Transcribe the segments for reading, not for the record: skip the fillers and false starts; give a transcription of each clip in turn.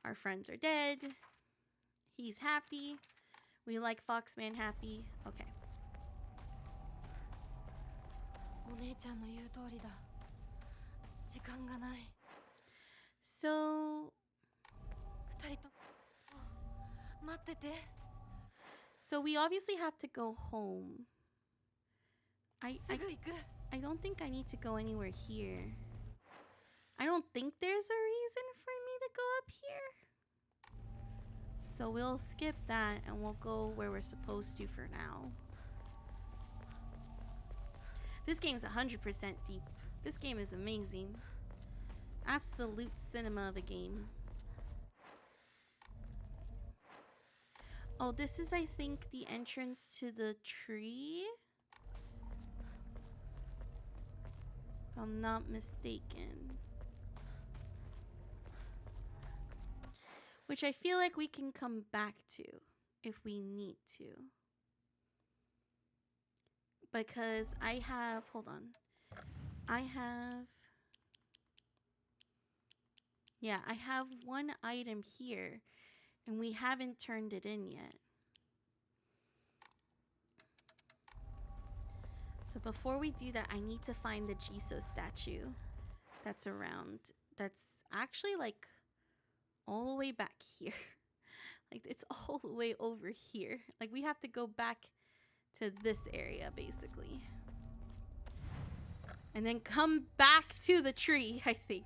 Our friends are dead. He's happy. We like Foxman happy. Okay. So... So we obviously have to go home. I don't think I need to go anywhere here. I don't think there's a reason for me to go up here. So we'll skip that and we'll go where we're supposed to for now. This game's 100% deep. This game is amazing. Absolute cinema of a game. Oh, this is, I think, the entrance to the tree. If I'm not mistaken. Which I feel like we can come back to if we need to. Because I have, hold on. I have one item here and we haven't turned it in yet. So before we do that, I need to find the Jiso statue that's around. That's actually like all the way back here. Like it's all the way over here. Like we have to go back to this area basically. And then come back to the tree, I think.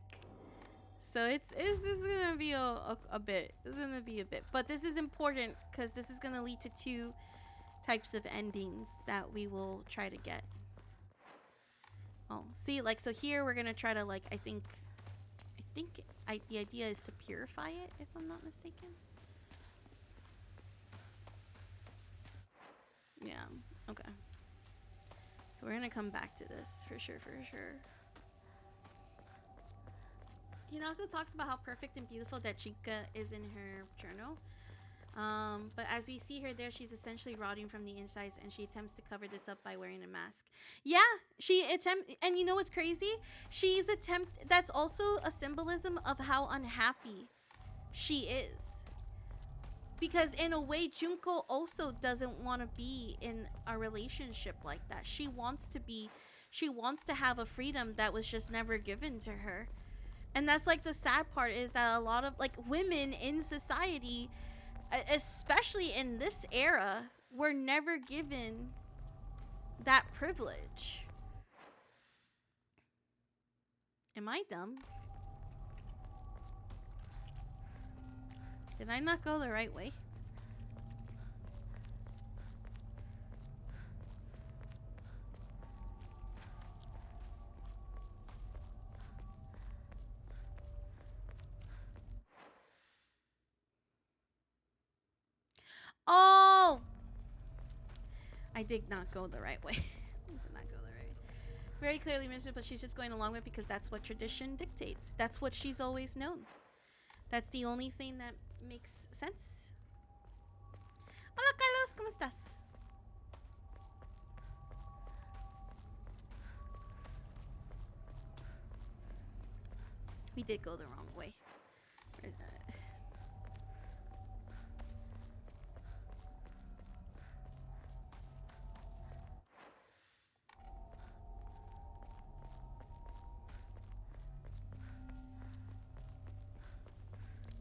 So this is gonna be a bit. It's gonna be a bit. But this is important because this is gonna lead to 2 types of endings that we will try to get. Oh, see, like, so here we're gonna try to, like, I think the idea is to purify it, if I'm not mistaken. Yeah, okay. So we're gonna come back to this for sure, for sure. Hinako talks about how perfect and beautiful that Chica is in her journal. But as we see her there, she's essentially rotting from the inside, and she attempts to cover this up by wearing a mask. Yeah, and you know what's crazy? That's also a symbolism of how unhappy she is. Because in a way, Junko also doesn't want to be in a relationship like that. She wants to have a freedom that was just never given to her. And that's like the sad part, is that a lot of like women in society, especially in this era, were never given that privilege. Am I dumb? Did I not go the right way? Oh! I did not go the right way. I did not go the right way. Very clearly miserable, but she's just going along with it because that's what tradition dictates. That's what she's always known. That's the only thing that makes sense. Hola, Carlos, ¿cómo estás? We did go the wrong way. Where's that?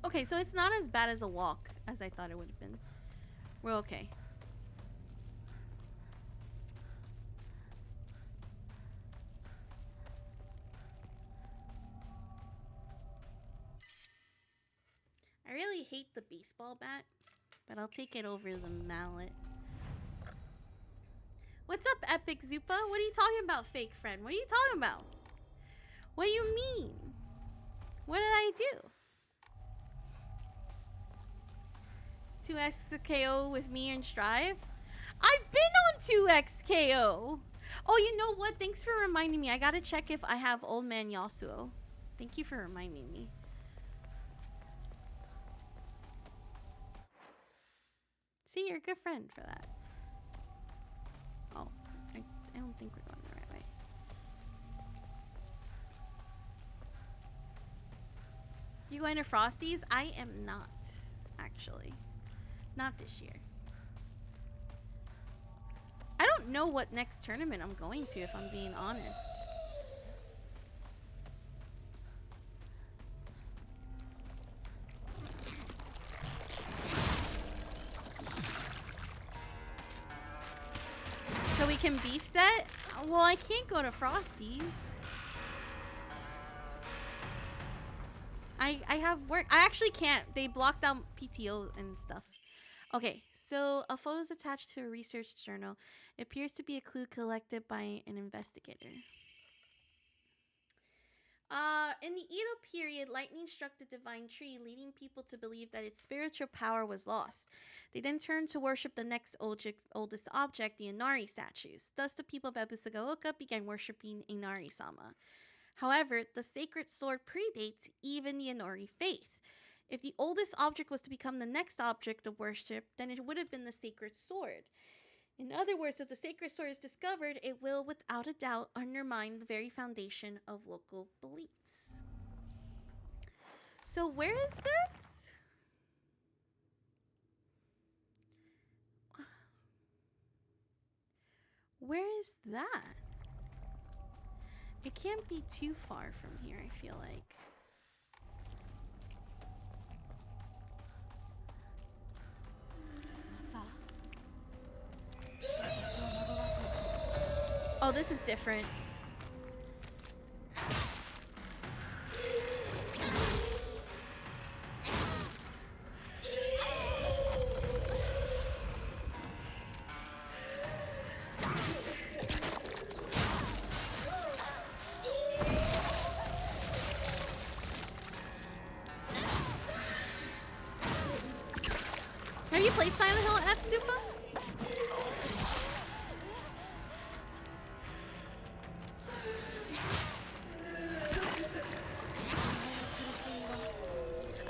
Okay, so it's not as bad as a walk as I thought it would have been. We're okay. I really hate the baseball bat, but I'll take it over the mallet. What's up, Epic Zupa? What are you talking about, fake friend? What are you talking about? What do you mean? What did I do? 2xKO with me and Strive? I've been on 2xKO! Oh, you know what? Thanks for reminding me. I gotta check if I have Old Man Yasuo. Thank you for reminding me. See, you're a good friend for that. Oh, I don't think we're going the right way. You going to Frosty's? I am not, actually. Not this year. I don't know what next tournament I'm going to, if I'm being honest. So we can beef set? Well, I can't go to Frosty's. I have work. I actually can't. They blocked out PTO and stuff. Okay, so a photo is attached to a research journal. It appears to be a clue collected by an investigator. In the Edo period, lightning struck the divine tree, leading people to believe that its spiritual power was lost. They then turned to worship the next oldest object, the Inari statues. Thus, the people of Ebusagaoka began worshipping Inari-sama. However, the sacred sword predates even the Inari faith. If the oldest object was to become the next object of worship, then it would have been the sacred sword. In other words, if the sacred sword is discovered, it will, without a doubt, undermine the very foundation of local beliefs. So where is this? Where is that? It can't be too far from here, I feel like. Oh, this is different. Have you played Silent Hill F, Supa?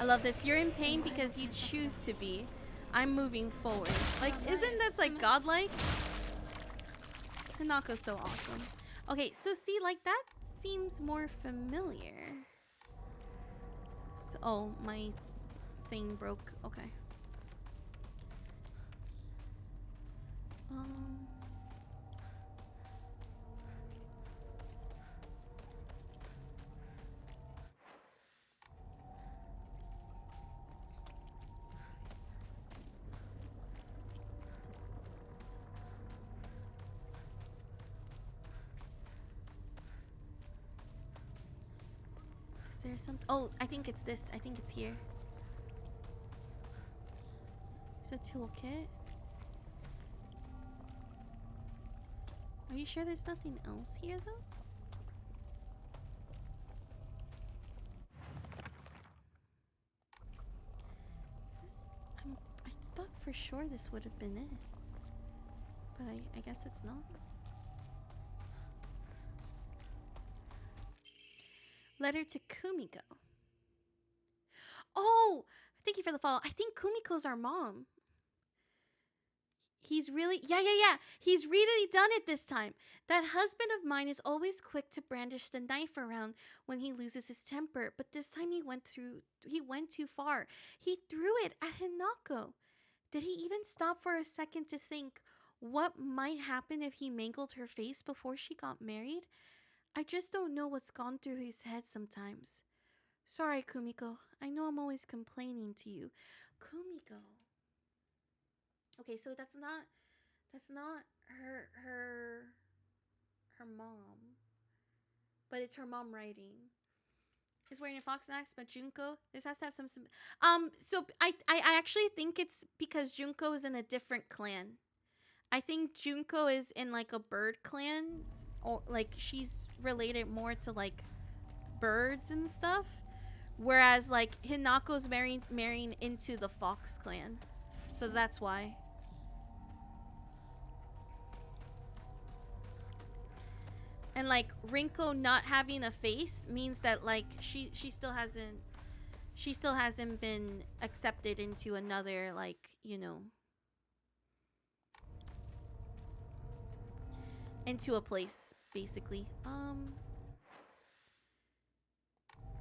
I love this. You're in pain because you choose to be. I'm moving forward. Like, isn't that like godlike? Hinako's so awesome. Okay, so see, like that seems more familiar. So, oh, my thing broke. Okay. Is there some? Oh, I think it's this. I think it's here. Is a toolkit? Are you sure there's nothing else here, though? I thought for sure this would have been it. But I guess it's not. Letter to Kumiko. Oh! Thank you for the follow. I think Kumiko's our mom. He's really... Yeah. He's really done it this time. That husband of mine is always quick to brandish the knife around when he loses his temper. But this time he went too far. He threw it at Hinako. Did he even stop for a second to think what might happen if he mangled her face before she got married? I just don't know what's gone through his head sometimes. Sorry, Kumiko. I know I'm always complaining to you. Kumiko. Okay, so that's not her mom. But it's her mom writing. Is wearing a fox mask, but Junko. This has to have some so I actually think it's because Junko is in a different clan. I think Junko is in like a bird clan, or like she's related more to like birds and stuff, whereas like Hinako's marrying into the fox clan, so that's why. And like Rinko not having a face means that like she still hasn't been accepted into another, like, you know, into a place, basically.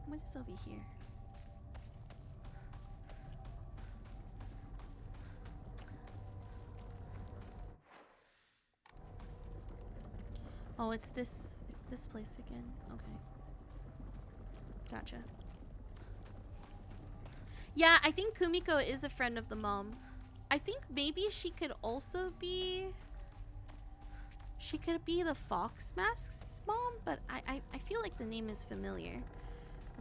What is over here? Oh, it's this place again. Okay. Gotcha. Yeah, I think Kumiko is a friend of the mom. I think maybe she could also be... She could be the Fox Mask's mom, but I feel like the name is familiar.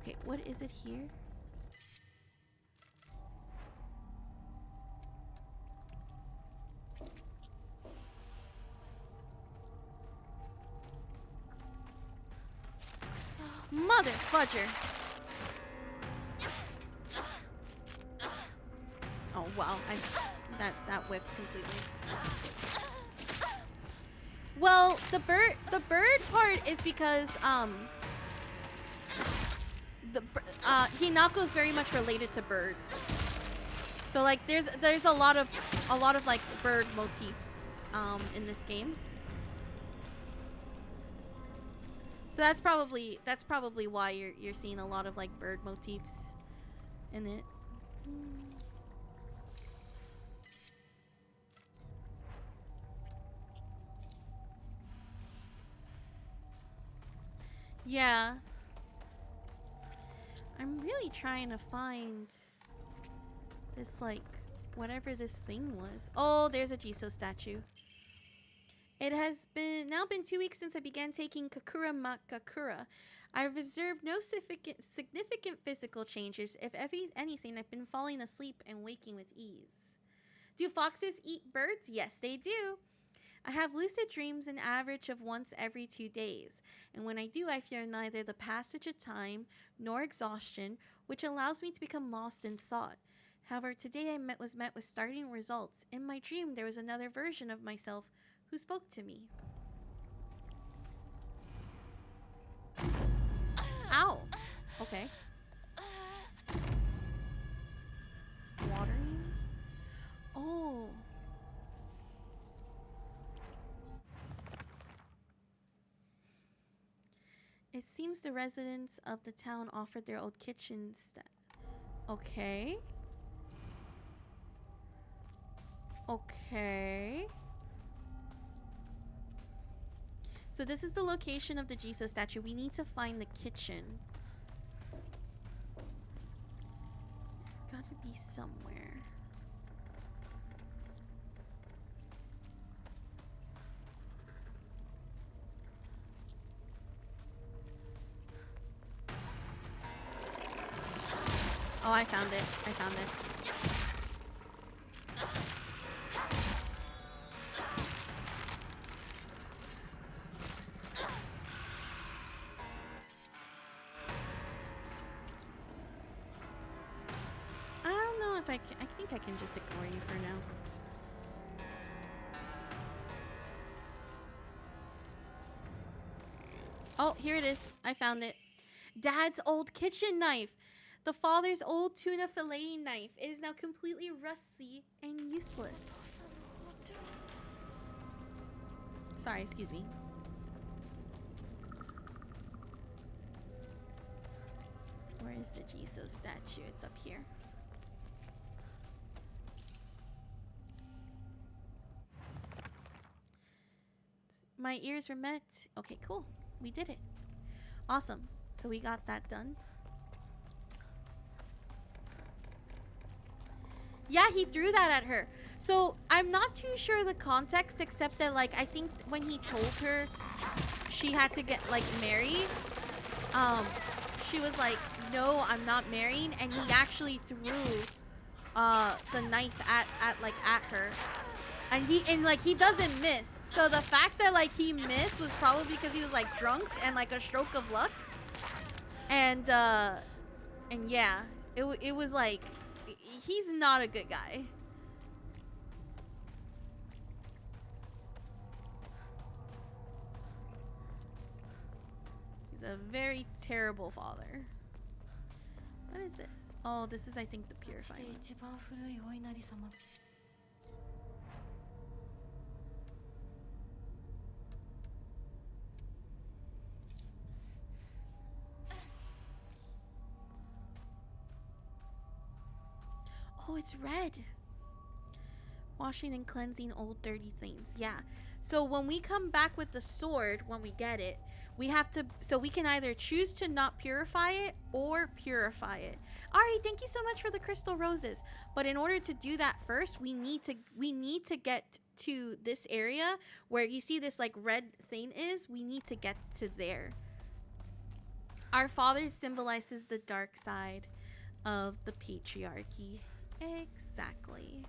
Okay, what is it here? Mother fudger! Oh wow, that whipped completely. Well, the bird part is because Hinako's very much related to birds. So like there's a lot of like bird motifs in this game. So that's probably why you're seeing a lot of like bird motifs in it. Yeah. I'm really trying to find this, like, whatever this thing was. Oh, there's a Jiso statue. It has now been 2 weeks since I began taking Kakura Makakura. I've observed no significant physical changes. If anything, I've been falling asleep and waking with ease. Do foxes eat birds? Yes, they do. I have lucid dreams an average of once every 2 days, and when I do, I fear neither the passage of time nor exhaustion, which allows me to become lost in thought. However, today I was met with startling results. In my dream, there was another version of myself who spoke to me. Ow! Okay. Watering? Oh. It seems the residents of the town offered their old kitchens. Okay. Okay. So this is the location of the Jiso statue. We need to find the kitchen. It's gotta be somewhere. Oh, I found it. I found it. I don't know if I can. I think I can just ignore you for now. Oh, here it is. I found it. Dad's old kitchen knife. The father's old tuna filleting knife. It is now completely rusty and useless. Sorry, excuse me. Where is the Jiso statue? It's up here. My ears were met. Okay, cool. We did it. Awesome. So we got that done. Yeah, he threw that at her. So I'm not too sure the context, except that, like, I think when he told her she had to get, like, married, she was like, no, I'm not marrying, and he actually threw the knife at her. And he doesn't miss. So the fact that, like, he missed was probably because he was, like, drunk and, like, a stroke of luck. And yeah, it was like, he's not a good guy. He's a very terrible father. What is this? Oh, this is, I think, the purifying one. Oh, it's red. Washing and cleansing old dirty things. Yeah. So when we come back with the sword, when we get it, we have to, so we can either choose to not purify it or purify it. Ari, thank you so much for the crystal roses. But in order to do that first, we need to get to this area where you see this like red thing is. We need to get to there. Our father symbolizes the dark side of the patriarchy. Exactly.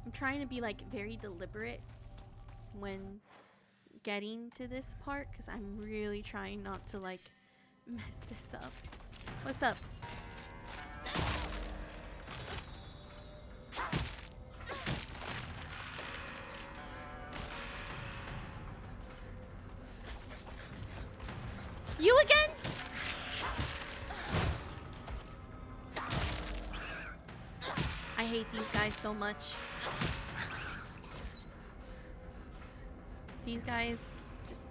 I'm trying to be like very deliberate when getting to this part because I'm really trying not to like mess this up. What's up? You again? I hate these guys so much. These guys just,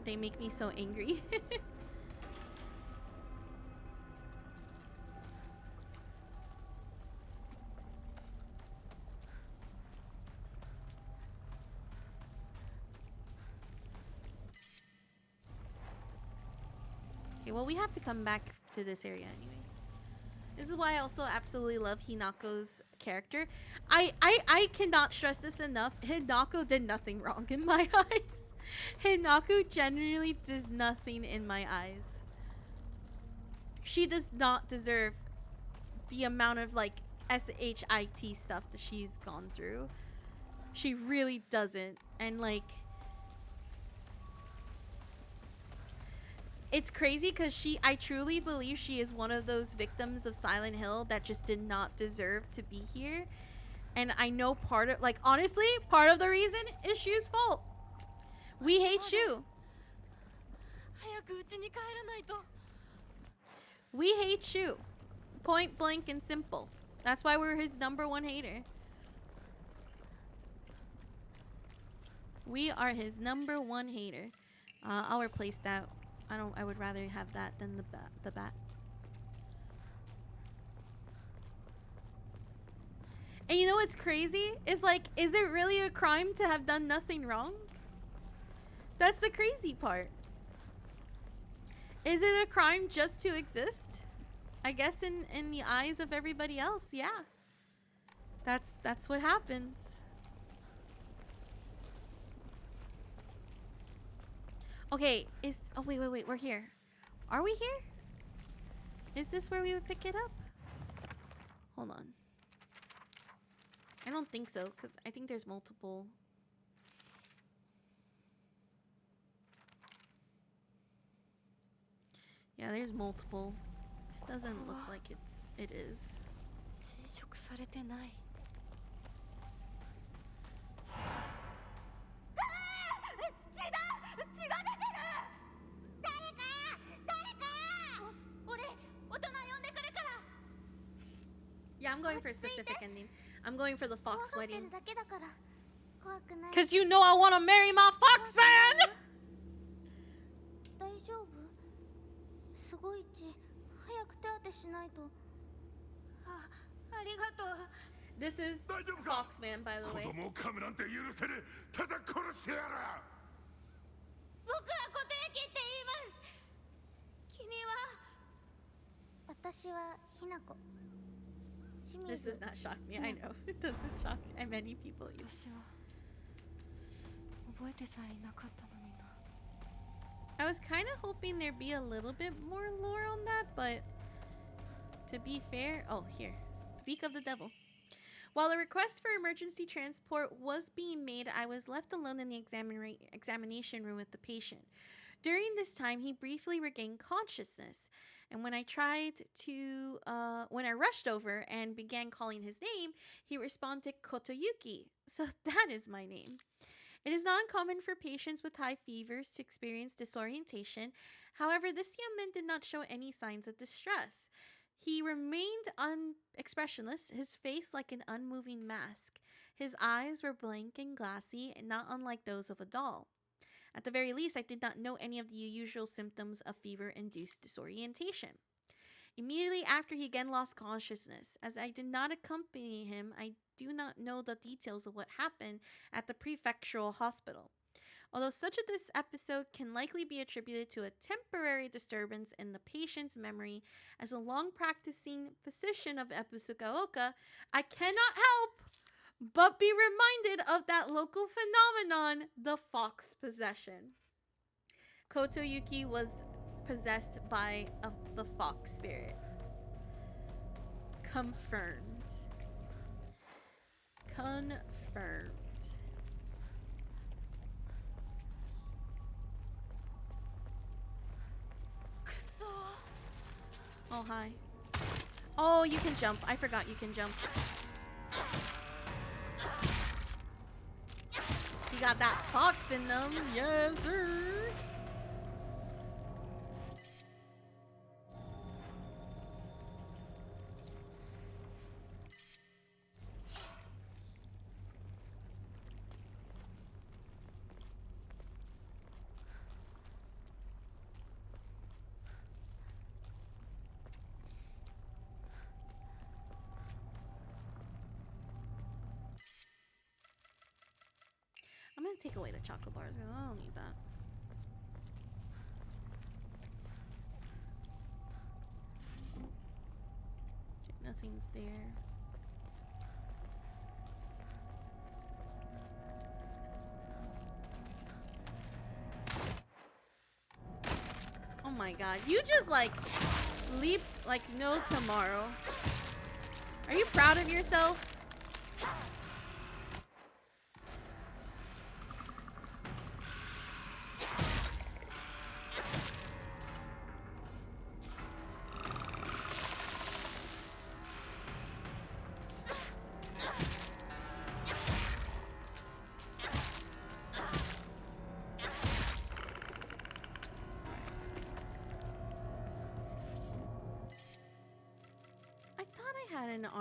they make me so angry. Okay, well, we have to come back to this area anyways. This is why I also absolutely love Hinako's character. I cannot stress this enough. Hinako did nothing wrong in my eyes. Hinako genuinely did nothing in my eyes. She does not deserve the amount of like SHIT stuff that she's gone through. She really doesn't. And like, it's crazy because I truly believe she is one of those victims of Silent Hill that just did not deserve to be here. And I know part of, like, honestly, part of the reason is Shu's fault. We hate Shu. We hate Shu. Point blank and simple. That's why we're his #1 hater. We are his #1 hater. I'll replace that. I would rather have that than the bat. And you know what's crazy? Is like, is it really a crime to have done nothing wrong? That's the crazy part. Is it a crime just to exist? I guess in the eyes of everybody else, yeah. That's what happens. Okay, oh wait, we're here. Are we here? Is this where we would pick it up? Hold on. I don't think so, because I think there's multiple. Yeah, there's multiple. This doesn't look like it is. Yeah, I'm going for a specific ending. I'm going for the fox wedding. Cause you know I want to marry my fox man. This is Foxman, by the way. This does not shock me, I know. It doesn't shock many people either. I was kind of hoping there'd be a little bit more lore on that, but to be fair, oh, here, speak of the devil. While a request for emergency transport was being made, I was left alone in the examination room with the patient. During this time, he briefly regained consciousness, and when I rushed over and began calling his name, he responded Kotoyuki, so that is my name. It is not uncommon for patients with high fevers to experience disorientation. However, this young man did not show any signs of distress. He remained expressionless, his face like an unmoving mask. His eyes were blank and glassy, and not unlike those of a doll. At the very least, I did not know any of the usual symptoms of fever-induced disorientation. Immediately after, he again lost consciousness. As I did not accompany him, I do not know the details of what happened at the prefectural hospital. Although such a this episode can likely be attributed to a temporary disturbance in the patient's memory, as a long-practicing physician of Ebusugaoka, I cannot help but be reminded of that local phenomenon, the fox possession. Kotoyuki was possessed by the fox spirit. Confirmed. Confirmed. Oh, hi. Oh, you can jump. I forgot you can jump. You got that fox in them. Yes, sir. I'm gonna take away the chocolate bars. I don't need that. Okay, nothing's there. Oh my god, you just like leaped like no tomorrow. Are you proud of yourself? An RA.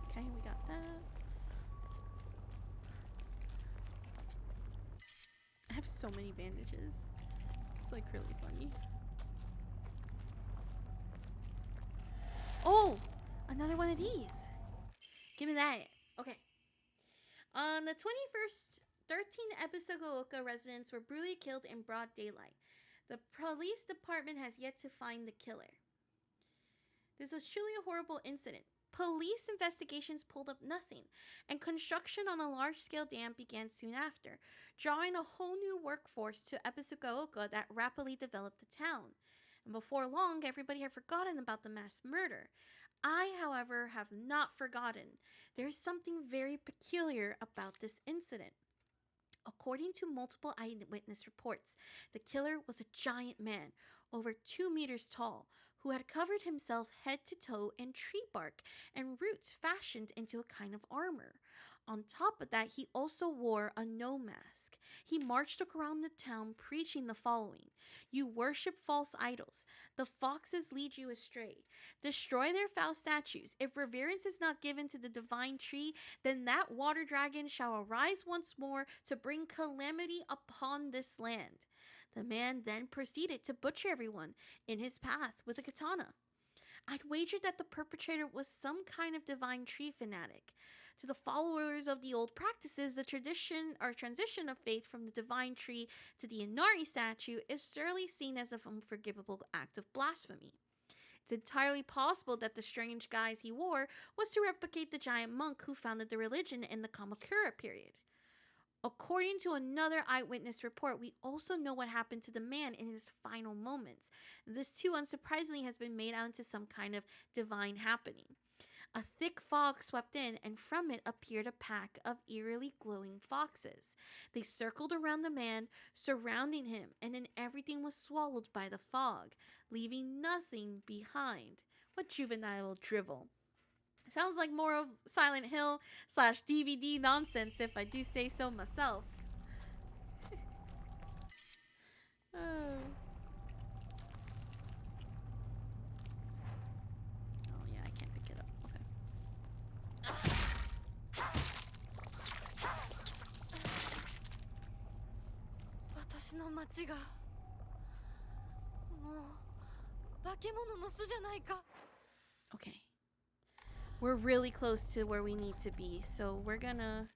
Okay, we got that. I have so many bandages. It's like really funny. Oh! Another one of these. Give me that. Okay. On the 21st, 13 Ebusugaoka residents were brutally killed in broad daylight. The police department has yet to find the killer. This was truly a horrible incident. Police investigations pulled up nothing, and construction on a large-scale dam began soon after, drawing a whole new workforce to Ebusugaoka that rapidly developed the town. And before long, everybody had forgotten about the mass murder. I, however, have not forgotten. There is something very peculiar about this incident. According to multiple eyewitness reports, the killer was a giant man, over 2 meters tall, who had covered himself head to toe in tree bark and roots fashioned into a kind of armor. On top of that, he also wore a no mask. He marched around the town preaching the following: "You worship false idols. The foxes lead you astray. Destroy their foul statues. If reverence is not given to the divine tree, then that water dragon shall arise once more to bring calamity upon this land." The man then proceeded to butcher everyone in his path with a katana. I'd wager that the perpetrator was some kind of divine tree fanatic. To the followers of the old practices, the tradition or transition of faith from the divine tree to the Inari statue is surely seen as an unforgivable act of blasphemy. It's entirely possible that the strange guise he wore was to replicate the giant monk who founded the religion in the Kamakura period. According to another eyewitness report, we also know what happened to the man in his final moments. This too, unsurprisingly, has been made out into some kind of divine happening. A thick fog swept in, and from it appeared a pack of eerily glowing foxes. They circled around the man, surrounding him, and then everything was swallowed by the fog, leaving nothing behind. What juvenile drivel. Sounds like more of Silent Hill / DVD nonsense, if I do say so myself. 街がもう化け物の巣じゃないか。 Okay. We're really close to where we need to be, so we're gonna...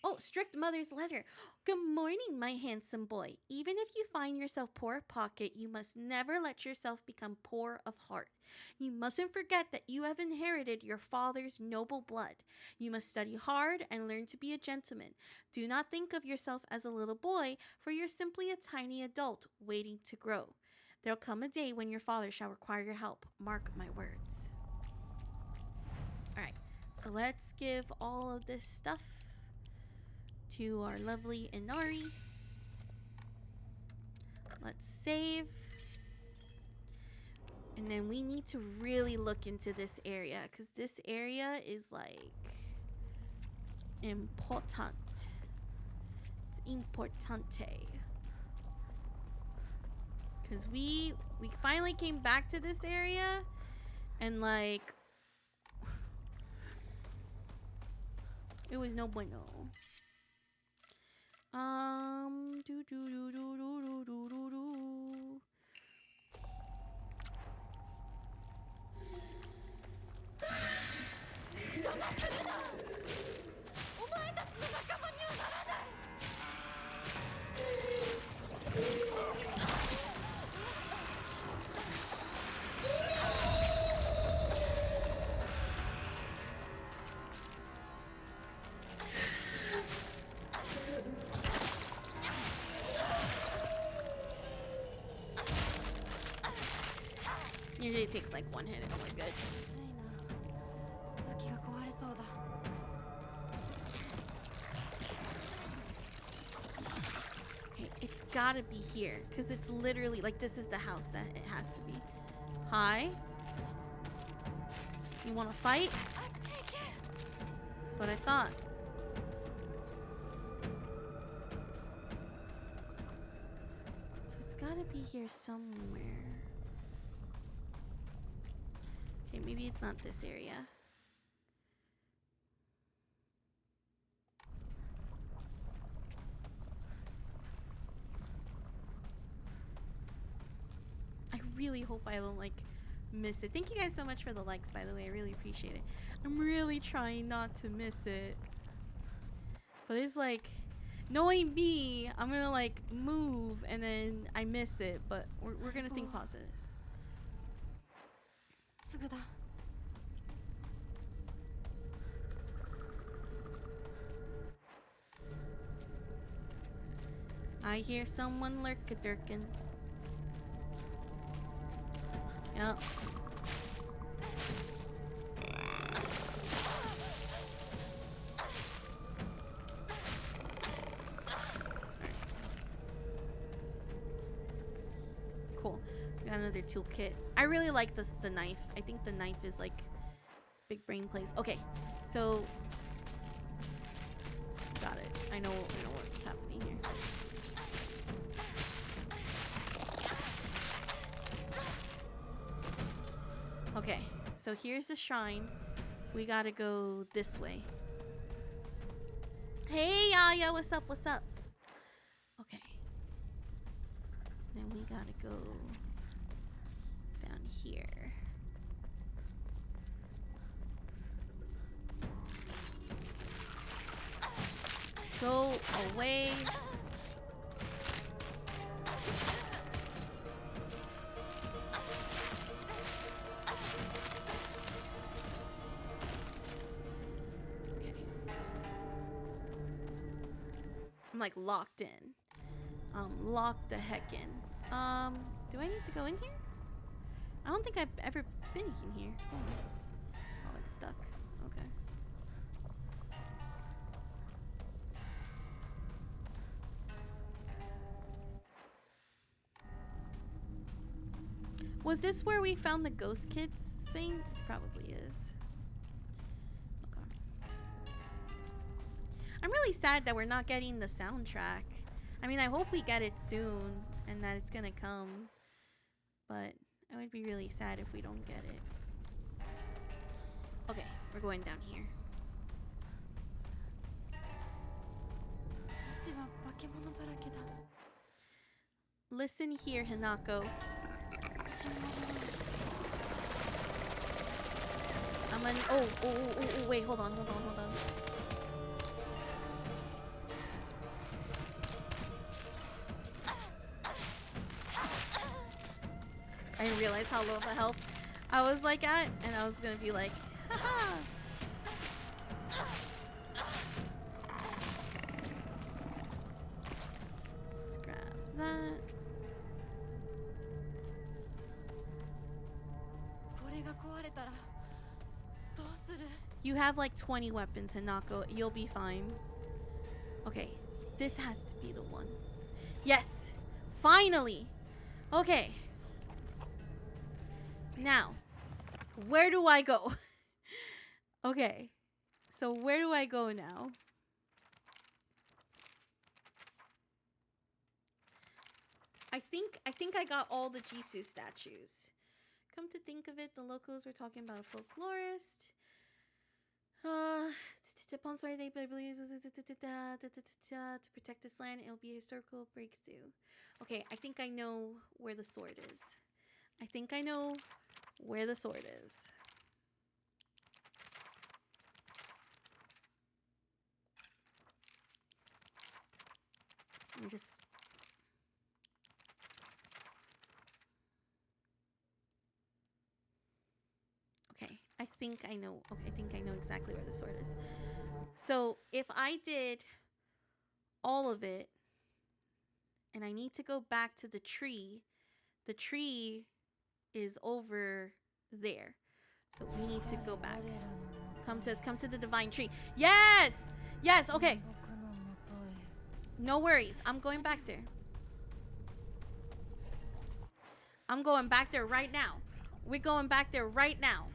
Oh, strict mother's letter. Good morning, my handsome boy. Even if you find yourself poor of pocket, you must never let yourself become poor of heart. You mustn't forget that you have inherited your father's noble blood. You must study hard and learn to be a gentleman. Do not think of yourself as a little boy, for you're simply a tiny adult waiting to grow. There'll come a day when your father shall require your help. Mark my words. Alright, so let's give all of this stuff to our lovely Inari. Let's save. And then we need to really look into this area, because this area is like important. It's importante. Because we finally came back to this area and like it was no bueno. Do do do do do do do do do. Usually it takes like one hit and we're good. Okay, it's gotta be here, because it's literally like this is the house that it has to be. Hi? You wanna fight? That's what I thought. So it's gotta be here somewhere. Okay, maybe it's not this area. I really hope I don't like miss it. Thank you guys so much for the likes, by the way. I really appreciate it. I'm really trying not to miss it. But it's like, knowing me, I'm gonna like move and then I miss it. But we're gonna think positive. I hear someone lurk-a-durkin'. Yep. Cool. We got another toolkit. I really like the knife. I think the knife is like big brain plays. Okay, so got it. I know what's happening here. Okay, so here's the shrine. We gotta go this way. Hey, Yaya, what's up? What's up? Okay. Then we gotta go down here. Go away. I'm like locked in. Locked the heck in. Do I need to go in here? I don't think I've ever been in here. Oh, it's stuck. Okay. Was this where we found the ghost kids thing? This probably is. Okay. I'm really sad that we're not getting the soundtrack. I mean, I hope we get it soon and that it's gonna come. But I would be really sad if we don't get it. Okay, we're going down here. Listen here, Hinako. I'm gonna. Oh, wait, hold on. I didn't realize how low of a health I was like at, and I was gonna be like, haha. Let's grab that. You have like 20 weapons, Hinako. You'll be fine. Okay, this has to be the one. Yes, finally. Okay. Now, where do I go? Okay, so where do I go now? I think I got all the Jisoo statues. Come to think of it, the locals were talking about a folklorist. Upon sorry, they believe to protect this land, it'll be a historical breakthrough. Okay, I think I know where the sword is. I think I know where the sword is. Let me just... Okay, I think I know. Okay, I think I know exactly where the sword is. So if I did all of it, and I need to go back to the tree is over there. So we need to go back. Come to the divine tree. Yes! Yes, okay. No worries. I'm going back there. I'm going back there right now. We're going back there right now.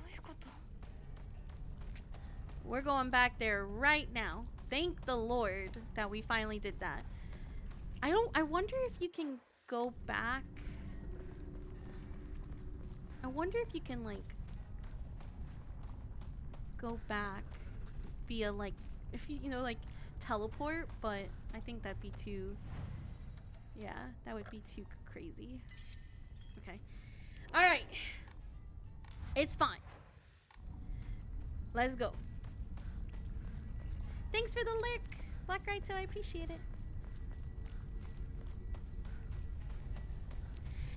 We're going back there right now. Thank the Lord that we finally did that. I wonder if you can go back. I wonder if you can like go back via like, if you know, like teleport, but I think that'd be too, yeah, that would be too crazy. Okay. All right. It's fine. Let's go. Thanks for the lick, Black Raito. I appreciate it.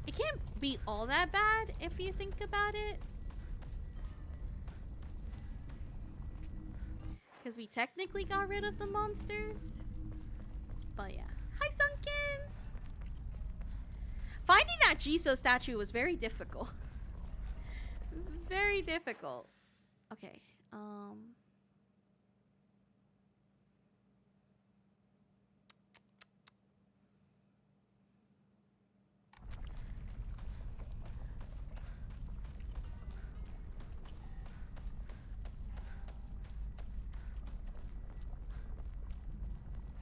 It can't be all that bad if you think about it. Because we technically got rid of the monsters. But yeah. Hi, Sunken! Finding that Jisoo statue was very difficult. It was very difficult. Okay.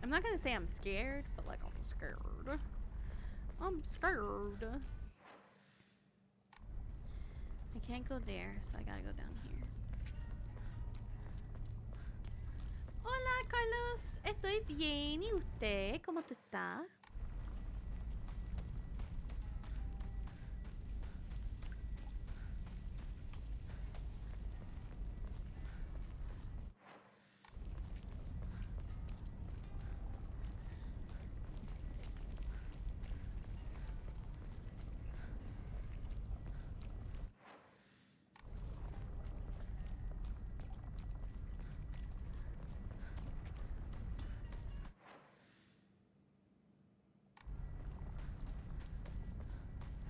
I'm not gonna say I'm scared, but like I'm scared. I'm scared. I can't go there, so I gotta go down here. Hola, Carlos. Estoy bien. ¿Y usted? ¿Cómo tú estás?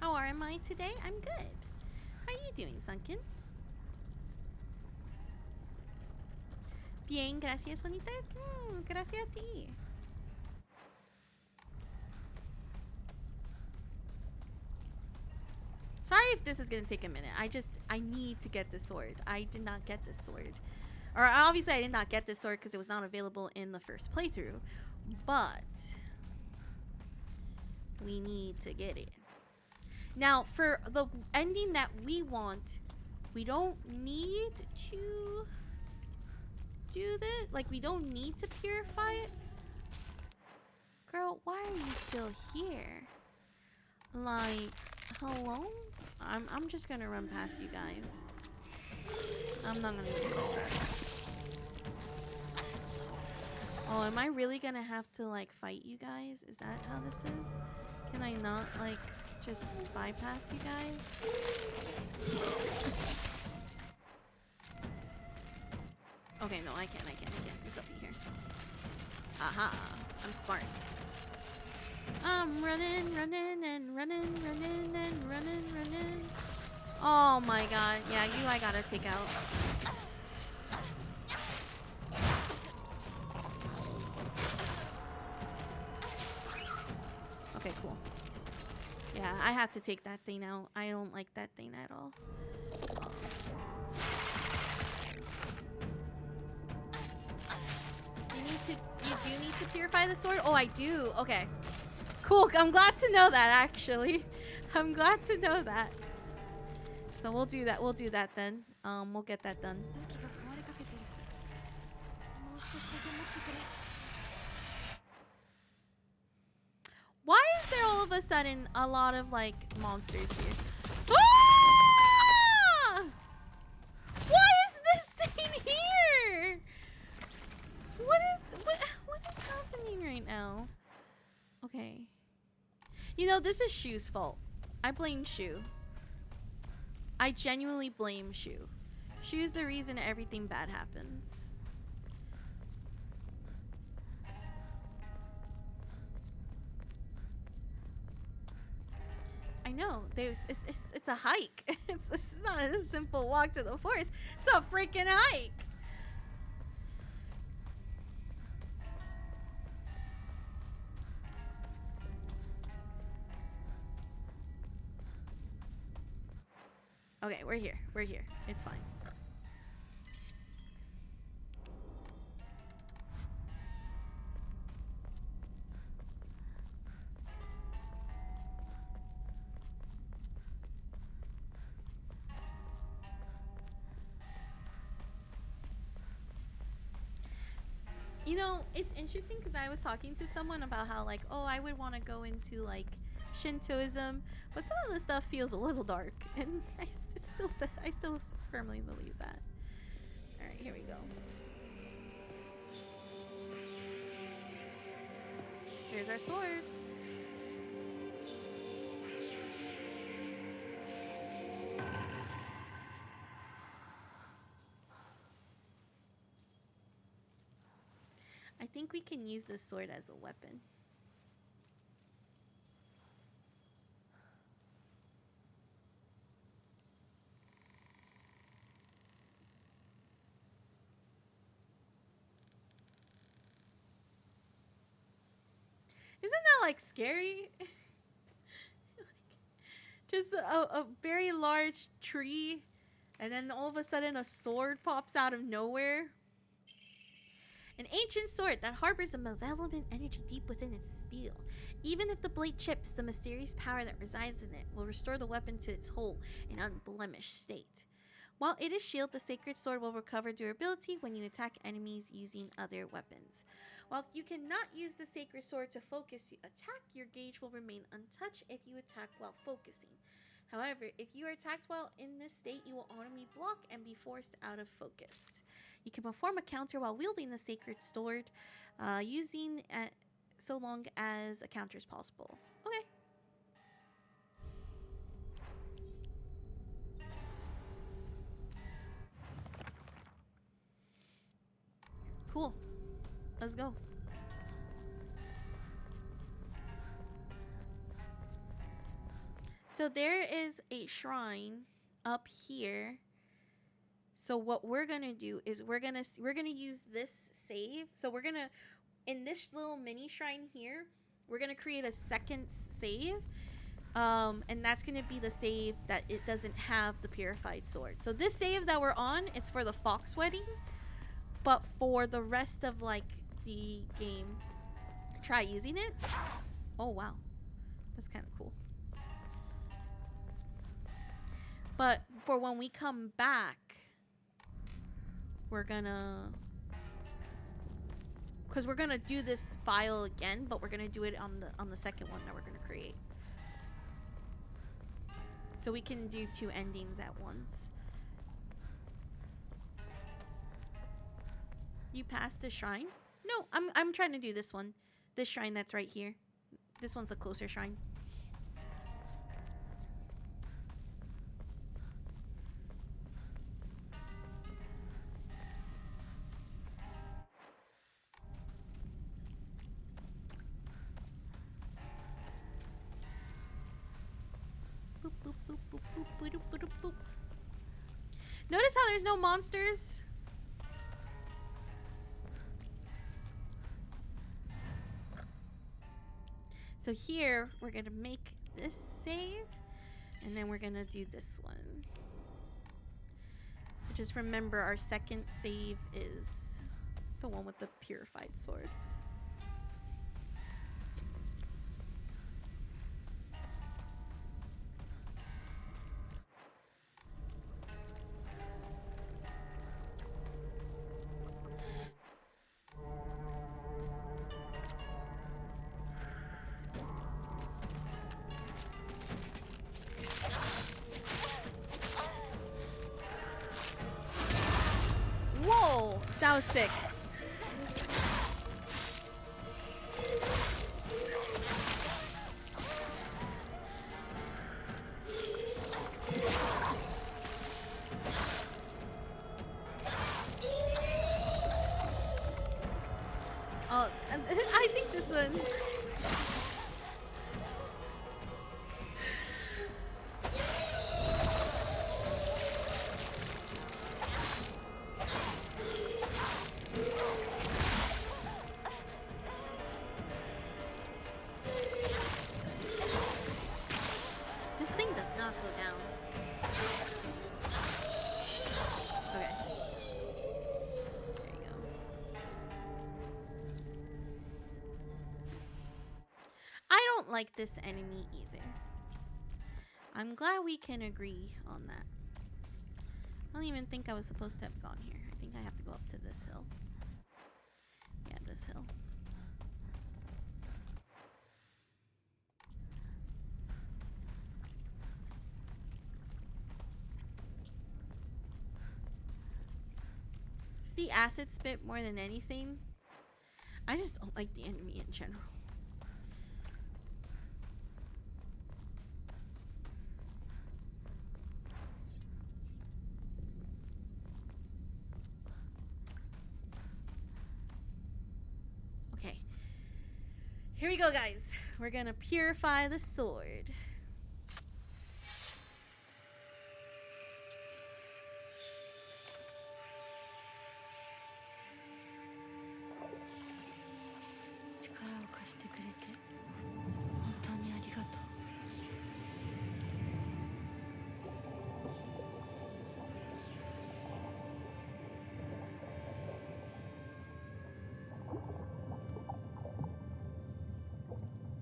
How am I today? I'm good. How are you doing, Sunken? Bien, gracias, bonita. Gracias a ti. Sorry if this is gonna take a minute. I need to get this sword. I did not get this sword. Or obviously I did not get this sword because it was not available in the first playthrough. But we need to get it. Now, for the ending that we want, we don't need to do this. Like, we don't need to purify it. Girl, why are you still here? Like, hello? I'm just gonna run past you guys. I'm not gonna do that. Oh, am I really gonna have to like fight you guys? Is that how this is? Can I not like just bypass you guys? Okay, no, I can't. It's up here. Aha, I'm smart. I'm running. Oh my god, yeah, you I gotta take out. Okay, cool. Yeah, I have to take that thing out. I don't like that thing at all. You do need to purify the sword? Oh, I do. Okay. Cool. I'm glad to know that, actually. I'm glad to know that. So we'll do that. We'll do that then. We'll get that done. Why is there all of a sudden a lot of like monsters here? Ah! Why is this thing here? What is happening right now? Okay. You know, this is Shu's fault. I blame Shu. I genuinely blame Shu. Shu's the reason everything bad happens. I know. It's a hike. It's not a simple walk to the forest. It's a freaking hike. Okay, we're here. We're here. It's fine. You know, it's interesting because I was talking to someone about how like, oh, I would want to go into like Shintoism, but some of the stuff feels a little dark, and I still firmly believe that. All right, here we go. Here's our sword. I think we can use this sword as a weapon. Isn't that like scary? Just a very large tree, and then all of a sudden a sword pops out of nowhere. An ancient sword that harbors a malevolent energy deep within its steel. Even if the blade chips, the mysterious power that resides in it will restore the weapon to its whole and unblemished state. While it is shielded, the sacred sword will recover durability when you attack enemies using other weapons. While you cannot use the sacred sword to focus your attack, your gauge will remain untouched if you attack while focusing. However, if you are attacked while in this state, you will automatically block and be forced out of focus. You can perform a counter while wielding the sacred sword, using so long as a counter is possible. Okay. Cool. Let's go. So there is a shrine up here. So what we're gonna do is we're gonna use this save. So we're gonna, in this little mini shrine here, we're gonna create a second save, and that's gonna be the save that it doesn't have the purified sword. So this save that we're on is for the fox wedding, but for the rest of like the game, try using it. Oh wow, that's kind of cool. But for when we come back, we're gonna, because we're gonna do this file again, but we're gonna do it on the second one that we're gonna create. So we can do 2 endings at once. You passed the shrine? No, I'm trying to do this one. This shrine that's right here. This one's a closer shrine. Boop, boop, boop, boop, boop, boop, boop, boop, boop. Notice how there's no monsters? So here, we're gonna make this save, and then we're gonna do this one. So just remember, our second save is the one with the purified sword. Whoa, that was sick. Oh, I think this one. This thing does not go down. Okay. There you go. I don't like this enemy either. I'm glad we can agree on that. I don't even think I was supposed to have gone here. I think I have to go up to this hill. Yeah, this hill. It's the acid spit more than anything. I just don't like the enemy in general. Okay. Here we go, guys. We're gonna purify the sword.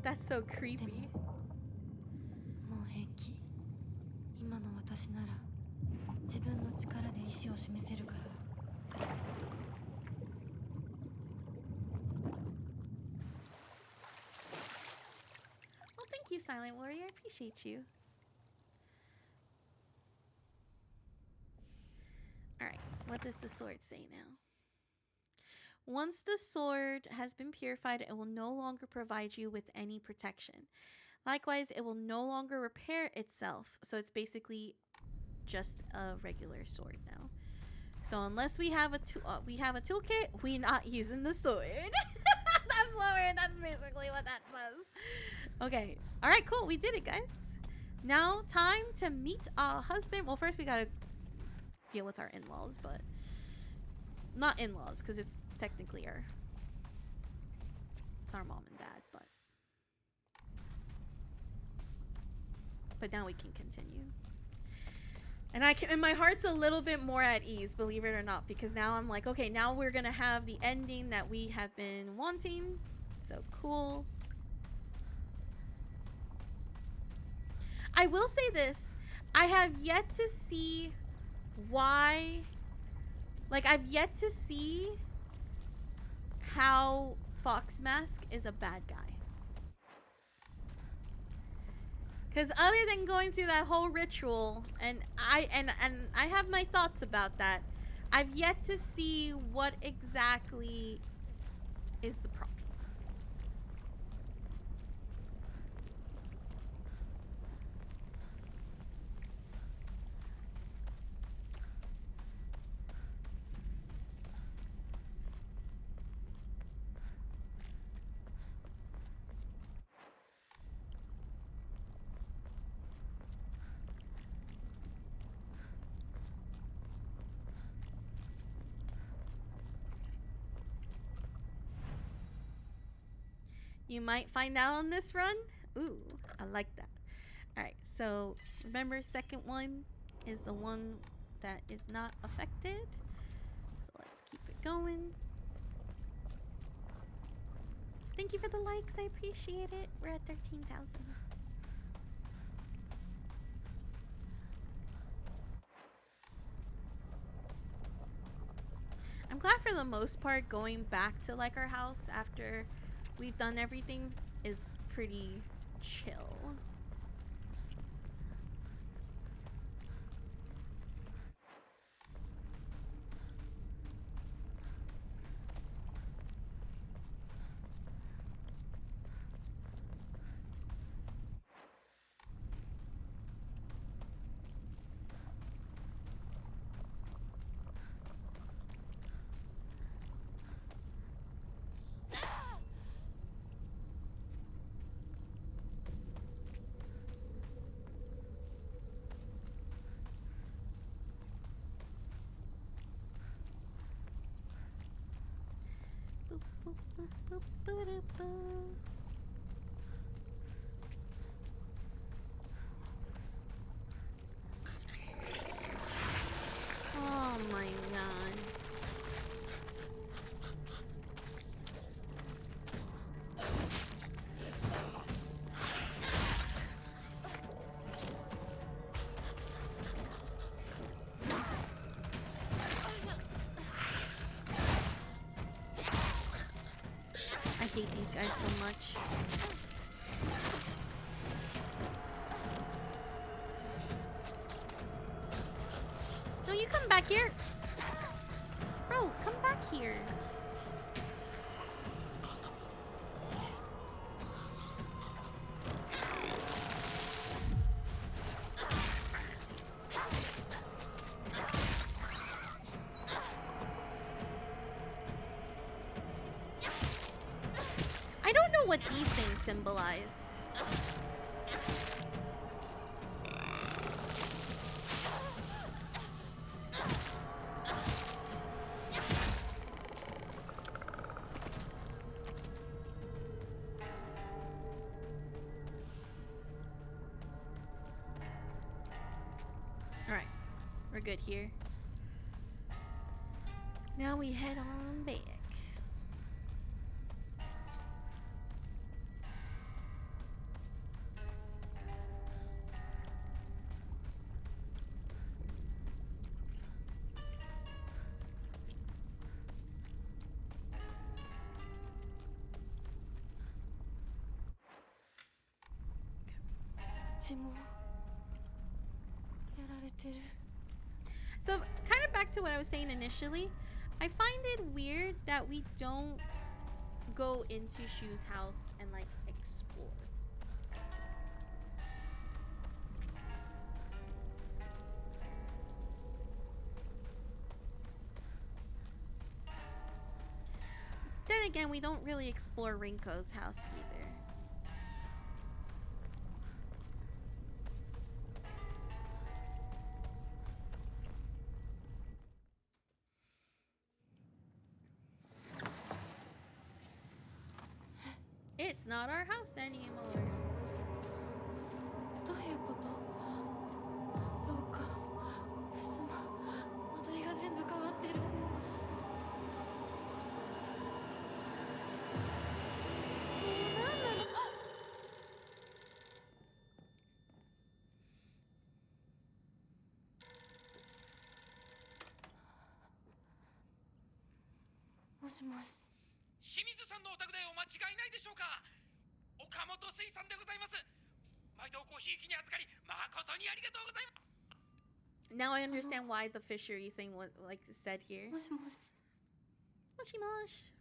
That's so creepy. もう平気。今の私なら自分の力で意志を示せるから。Well, thank you, Silent Warrior. I appreciate you. Alright, what does the sword say now? Once the sword has been purified, it will no longer provide you with any protection. Likewise, it will no longer repair itself. So it's basically just a regular sword now. So unless we have a toolkit, we're not using the sword. That's basically what that says. Okay. All right, cool. We did it, guys. Now time to meet our husband. Well, first we got to deal with our in-laws, but not in-laws, because it's technically it's our mom and dad, but now we can continue. And my heart's a little bit more at ease, believe it or not, because now I'm like, okay, now we're gonna have the ending that we have been wanting. So cool. I will say this, I have yet to see why. Like, I've yet to see how Fox Mask is a bad guy. Because other than going through that whole ritual, and I have my thoughts about that, I've yet to see what exactly is the problem. You might find out on this run. Ooh, I like that. Alright, so remember, second one is the one that is not affected. So let's keep it going. Thank you for the likes. I appreciate it. We're at 13,000. I'm glad for the most part going back to like our house after we've done everything is pretty chill. Oh my god. I hate these guys so much. No, you come back here. Bro, come back here. I don't know what these things symbolize. Alright, we're good here. Now we head on back. So, kind of back to what I was saying initially, I find it weird that we don't go into Shu's house and like explore. Then again, we don't really explore Rinko's house either. It's not our house anymore. どういうこと？廊下、襖、間取りが全部変わってる。もう何なの？もしもし。清水さんのお宅でお間違いないでしょうか。岡本水産でございます。Now I understand why the fishery thing was like said here. もしもし Moshi mosh.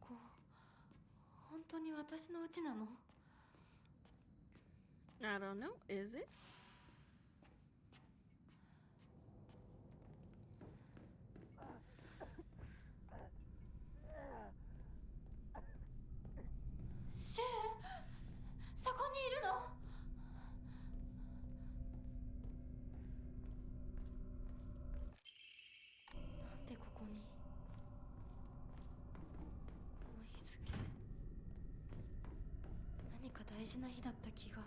ここ本当に私の家なの？ I don't know. Is it? シュウ、そこにいるの？なんでここに？この日付、何か大事な日だった気が。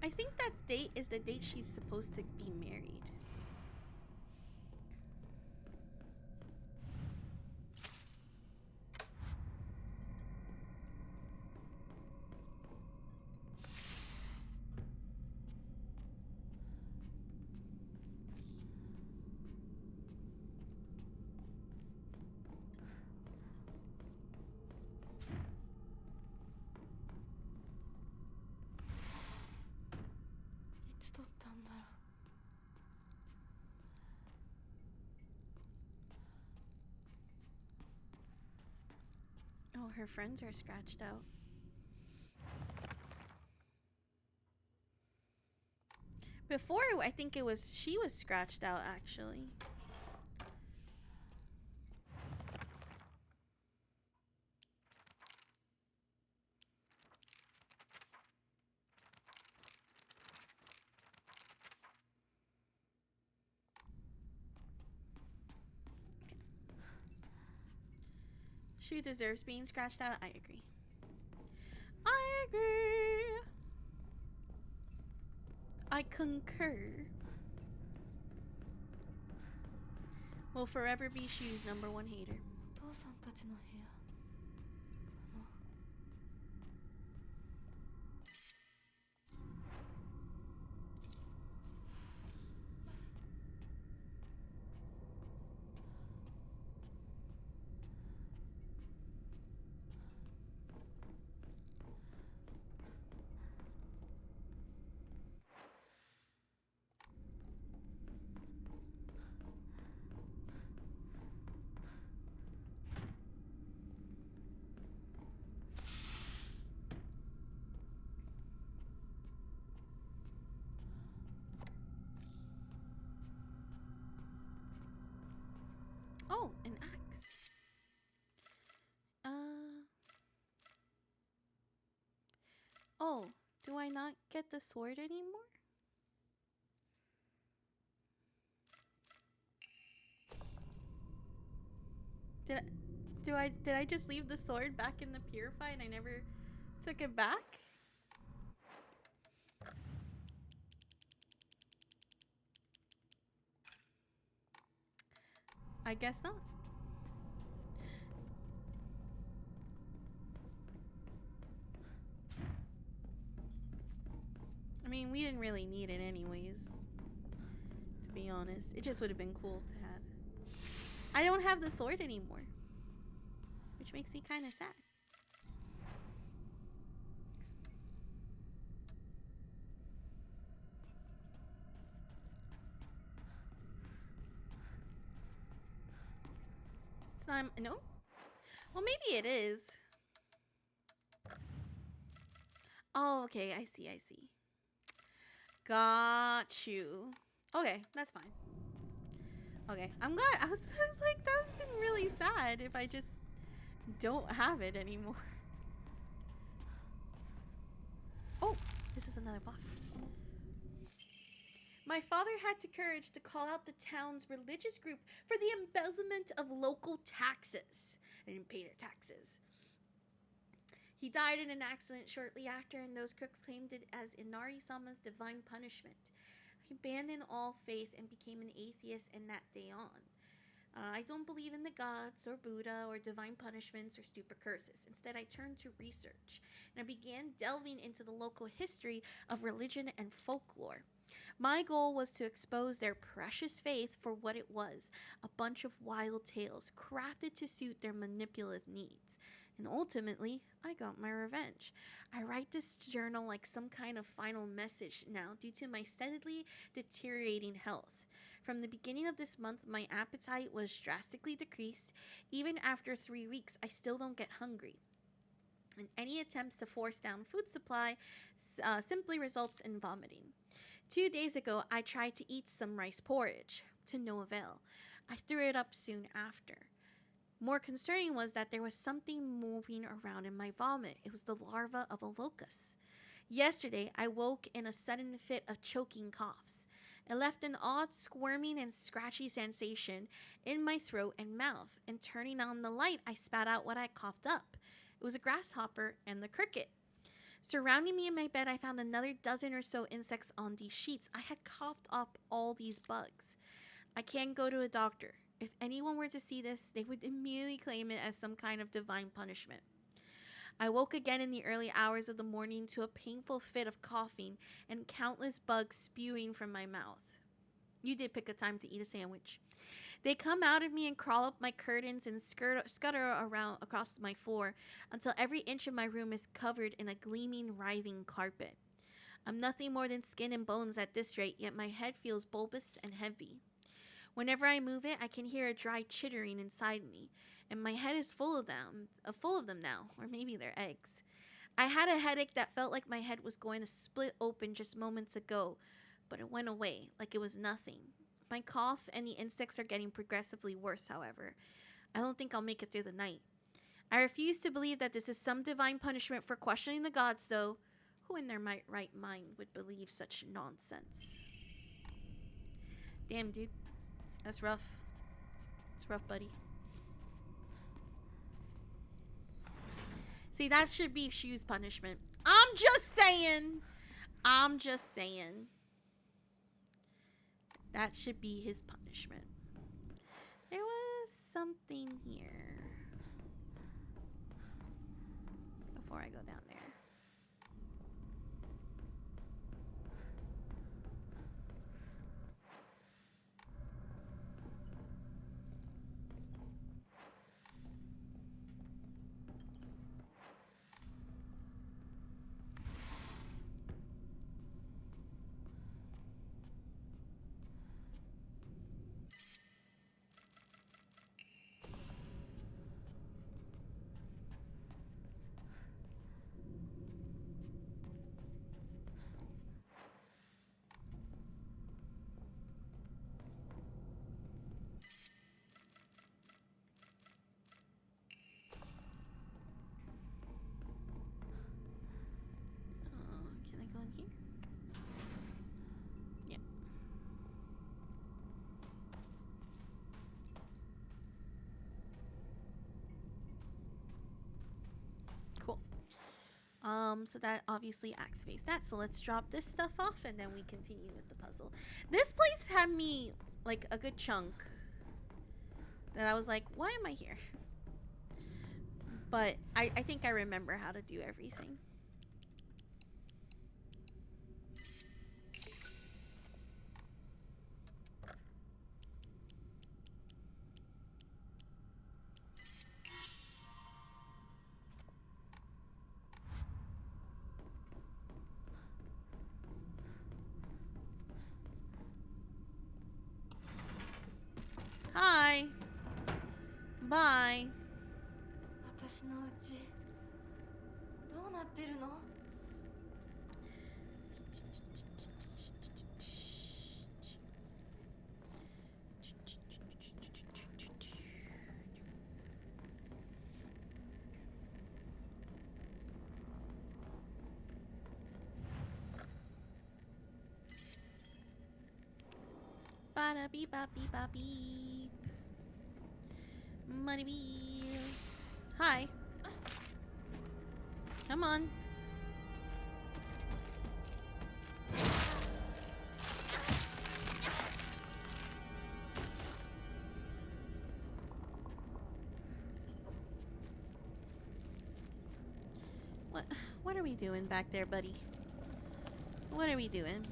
I think that date is the date she's supposed to be married. Oh, her friends are scratched out. Before, I think it was she was scratched out, actually. She deserves being scratched out. I agree. I agree. I concur. Will forever be Shu's #1 hater. お父さんたちの部屋。Oh, an axe. Oh, do I not get the sword anymore? Did I just leave the sword back in the purify and I never took it back? I guess not. I mean, we didn't really need it anyways, to be honest. It just would have been cool to have. I don't have the sword anymore, which makes me kind of sad. It's not, no? Well, maybe it is. Oh, okay, I see. Got you. Okay, that's fine. Okay, I'm glad. I was like, that would have been really sad if I just don't have it anymore. Oh, this is another box. My father had the courage to call out the town's religious group for the embezzlement of local taxes. They didn't pay their taxes. He died in an accident shortly after, and those crooks claimed it as Inari-sama's divine punishment. He abandoned all faith and became an atheist in that day on. I don't believe in the gods or Buddha or divine punishments or stupid curses. Instead, I turned to research and I began delving into the local history of religion and folklore. My goal was to expose their precious faith for what it was, a bunch of wild tales crafted to suit their manipulative needs. And ultimately, I got my revenge. I write this journal like some kind of final message now due to my steadily deteriorating health. From the beginning of this month, my appetite was drastically decreased. Even after 3 weeks, I still don't get hungry. And any attempts to force down food supply simply results in vomiting. 2 days ago, I tried to eat some rice porridge, to no avail. I threw it up soon after. More concerning was that there was something moving around in my vomit. It was the larva of a locust. Yesterday, I woke in a sudden fit of choking coughs. It left an odd squirming and scratchy sensation in my throat and mouth, and turning on the light, I spat out what I coughed up. It was a grasshopper and the cricket. Surrounding me in my bed, I found another dozen or so insects on these sheets. I had coughed up all these bugs. I can't go to a doctor. If anyone were to see this, they would immediately claim it as some kind of divine punishment. I woke again in the early hours of the morning to a painful fit of coughing and countless bugs spewing from my mouth. You did pick a time to eat a sandwich. They come out of me and crawl up my curtains and scutter around across my floor until every inch of my room is covered in a gleaming, writhing carpet. I'm nothing more than skin and bones at this rate, yet my head feels bulbous and heavy. Whenever I move it, I can hear a dry chittering inside me, and my head is full of them now, or maybe they're eggs. I had a headache that felt like my head was going to split open just moments ago, but it went away like it was nothing. My cough and the insects are getting progressively worse, however. I don't think I'll make it through the night. I refuse to believe that this is some divine punishment for questioning the gods, though. Who in their right mind would believe such nonsense? Damn, dude. That's rough. It's rough, buddy. See, that should be Shu's punishment. I'm just saying. That should be his punishment. There was something here. Before I go down there. Can I go in here? Yeah. Cool. So that obviously activates that. So let's drop this stuff off and then we continue with the puzzle. This place had me like a good chunk that I was like, why am I here? But I think I remember how to do everything. Hi. Bye. 私のうちどうなってるの？ Hi. Bada beep bop beep bop beep. Money bee. Hi. Come on. What are we doing back there, buddy? What are we doing?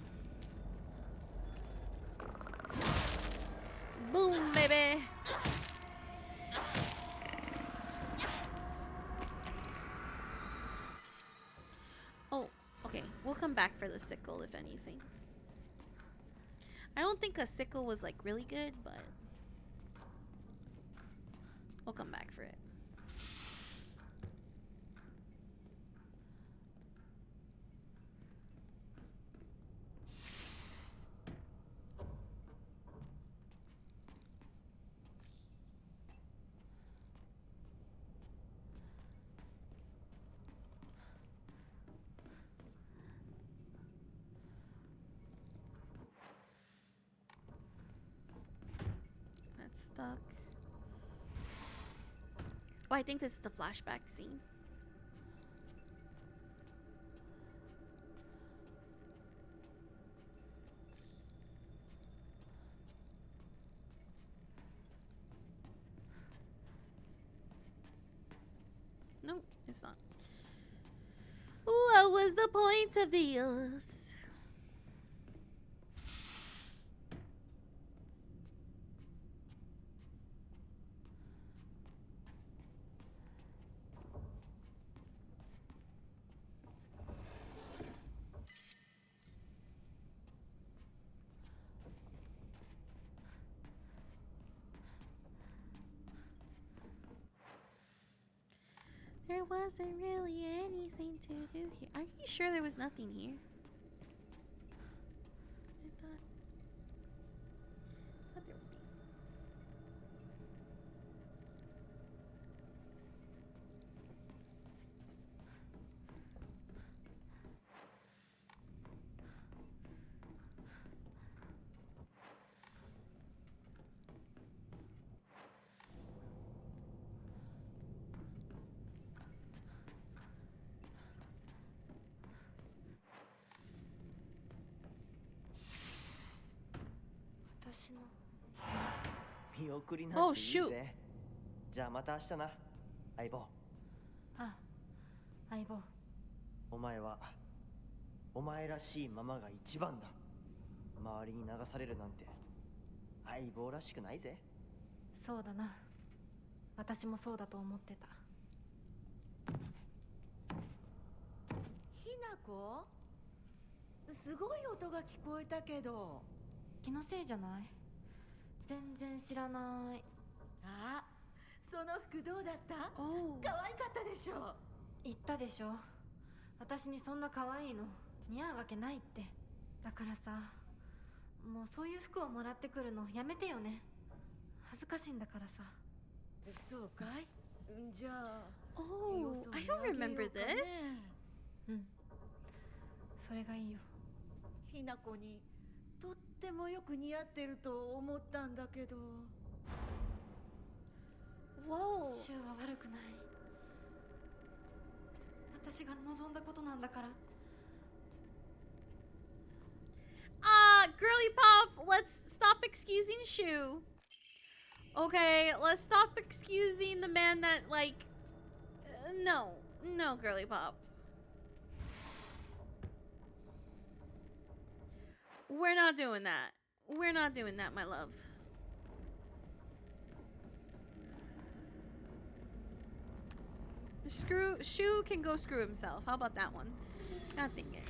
Boom, baby. Oh, okay. We'll come back for the sickle, if anything. I don't think a sickle was like really good, but we'll come back for it. That's stuck. Oh, I think this is the flashback scene. Nope, it's not. What was the point of this? There wasn't really anything to do here. Are you sure there was nothing here? I thought there would be. Oh shoot. じゃあまた明日な、相棒。あ、相棒。お前はお前らしいままが一番だ。周りに流されるなんて相棒らしくないぜ。そうだな。私もそうだと思ってた。ひなこ？すごい音が聞こえたけど。気のせいじゃない？全然知らない。あ、その服どうだった？ Oh. 可愛かったでしょ。言ったでしょ。私にそんな可愛いの似合うわけないって。だからさ、もうそういう服をもらってくるのやめてよね。恥ずかしいんだからさ。そうかい？じゃあ。Oh, I don't remember this. うん。それがいいよ。ひなこにとってもよく似合ってると思ったんだけど。Whoa. シュウは悪くない。私が望んだことなんだから。Girly pop, let's stop excusing Shu. Okay, let's stop excusing the man that, like, no, girly pop. We're not doing that. We're not doing that, my love. Shu can go screw himself. How about that one? God dang it.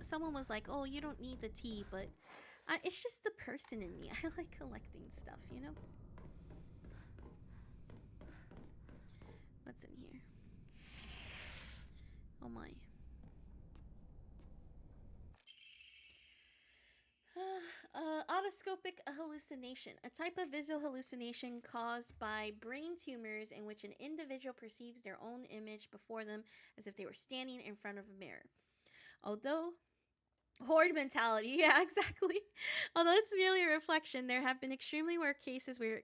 someone was like, "Oh, you don't need the tea," but it's just the person in me. I like collecting stuff, you know? What's in here? Oh my. Autoscopic hallucination, a type of visual hallucination caused by brain tumors in which an individual perceives their own image before them as if they were standing in front of a mirror. Although horde mentality, yeah, exactly. Although it's merely a reflection, there have been extremely rare cases where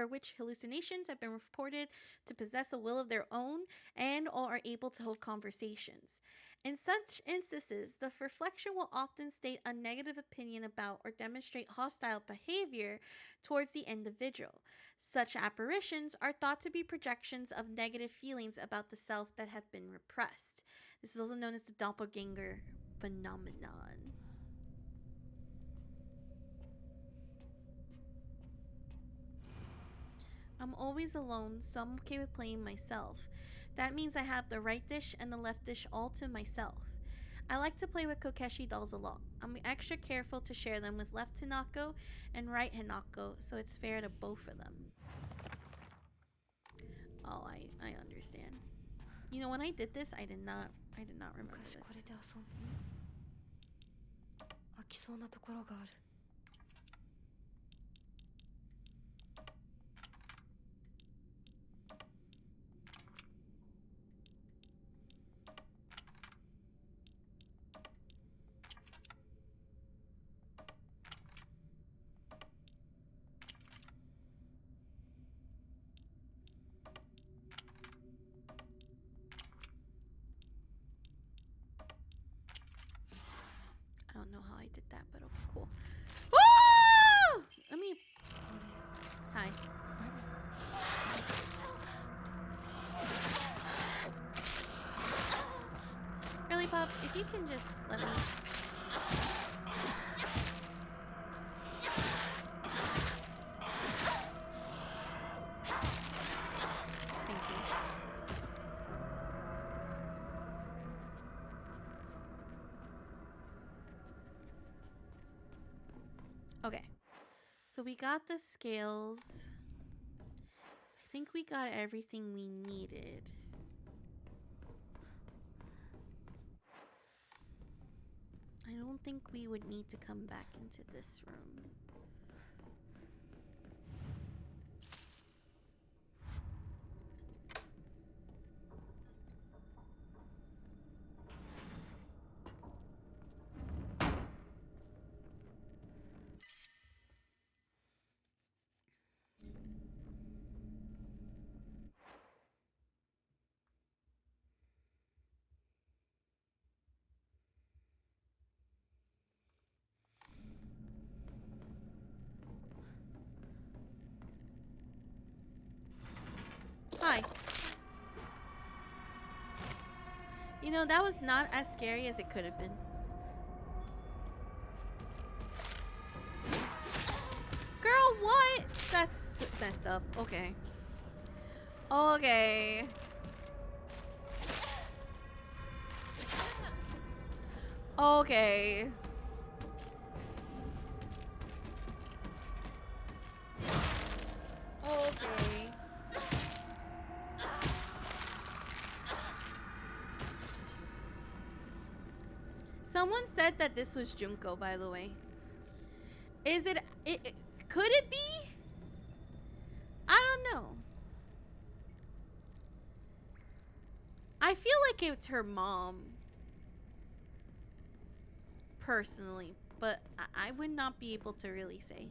which hallucinations have been reported to possess a will of their own and or are able to hold conversations. In such instances, the reflection will often state a negative opinion about or demonstrate hostile behavior towards the individual. Such apparitions are thought to be projections of negative feelings about the self that have been repressed. This is also known as the doppelganger phenomenon. I'm always alone, so I'm okay with playing myself. That means I have the right dish and the left dish all to myself. I like to play with Kokeshi dolls a lot. I'm extra careful to share them with left Hinako and right Hinako, so it's fair to both of them. Oh, I understand. You know, when I did this, I did not remember this. これで遊ん飽きそうなところがある。I don't know how I did that, but okay, cool. Woo! Let me. Hi. Girly Pop, if you can just let me. Thank you. Okay. So we got the scales. I think we got everything we needed. I don't think we would need to come back into this room. Hi. You know, that was not as scary as it could have been. Girl, what? That's messed up. Okay. Okay. Okay. Okay. Someone said that this was Junko, by the way. Is it, could it be? I don't know. I feel like it's her mom. Personally. But I would not be able to really say.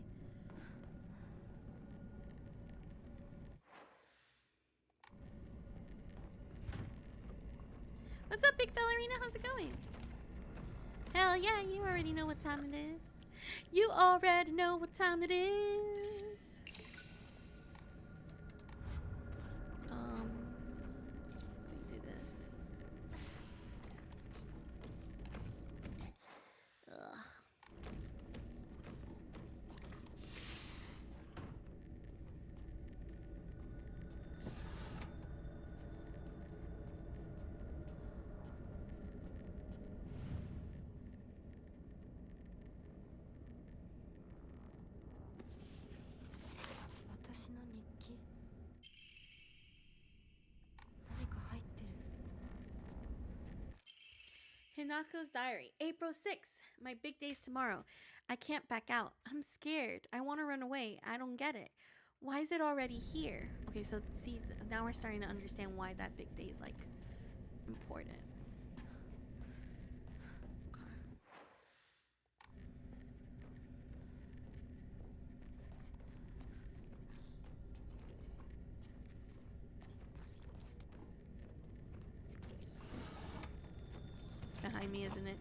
What's up, big ballerina? How's it going? Hell yeah, you already know what time it is. You already know what time it is. Let me do this. Ugh. Hinako's diary. April 6th. My big day's tomorrow. I can't back out. I'm scared. I want to run away. I don't get it. Why is it already here? Okay, so see, now we're starting to understand why that big day is, like, important. Okay. It's behind me, isn't it?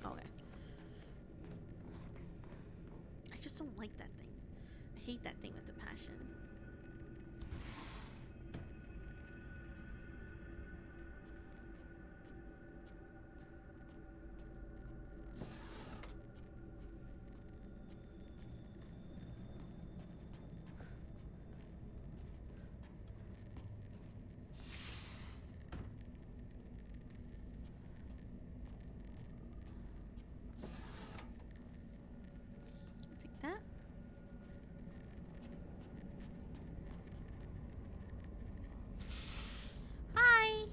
Okay. I just don't like that thing. I hate that thing with a passion. Take that. Hi.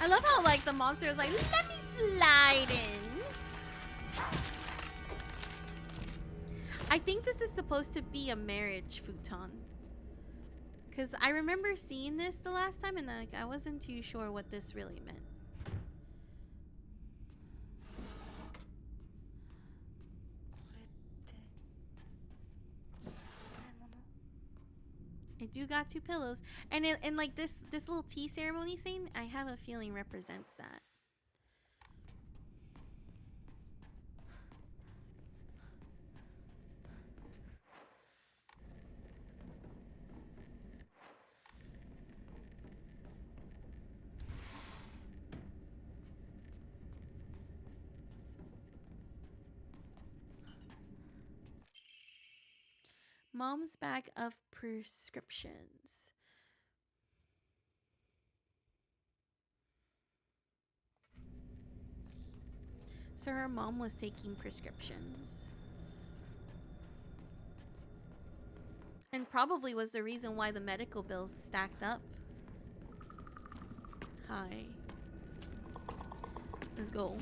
I love how, like, the monster is like, let me slide in. I think this is supposed to be a marriage futon. Because I remember seeing this the last time and, like, I wasn't too sure what this really meant. I do got 2 pillows. And like this little tea ceremony thing, I have a feeling represents that. Mom's bag of prescriptions. So her mom was taking prescriptions. And probably was the reason why the medical bills stacked up. Hi. Let's go.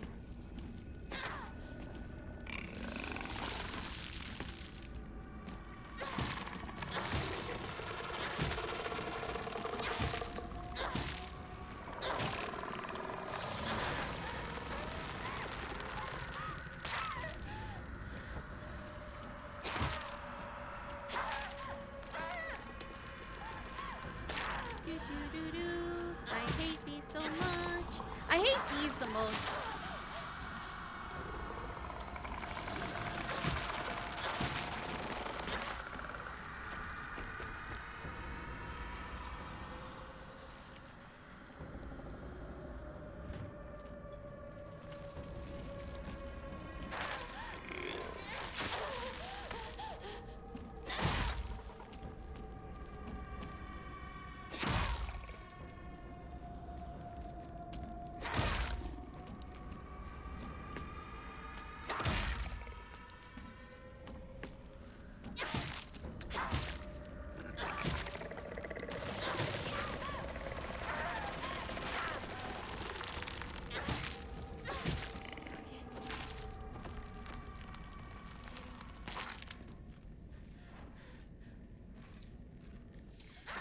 I hate these so much. I hate these the most.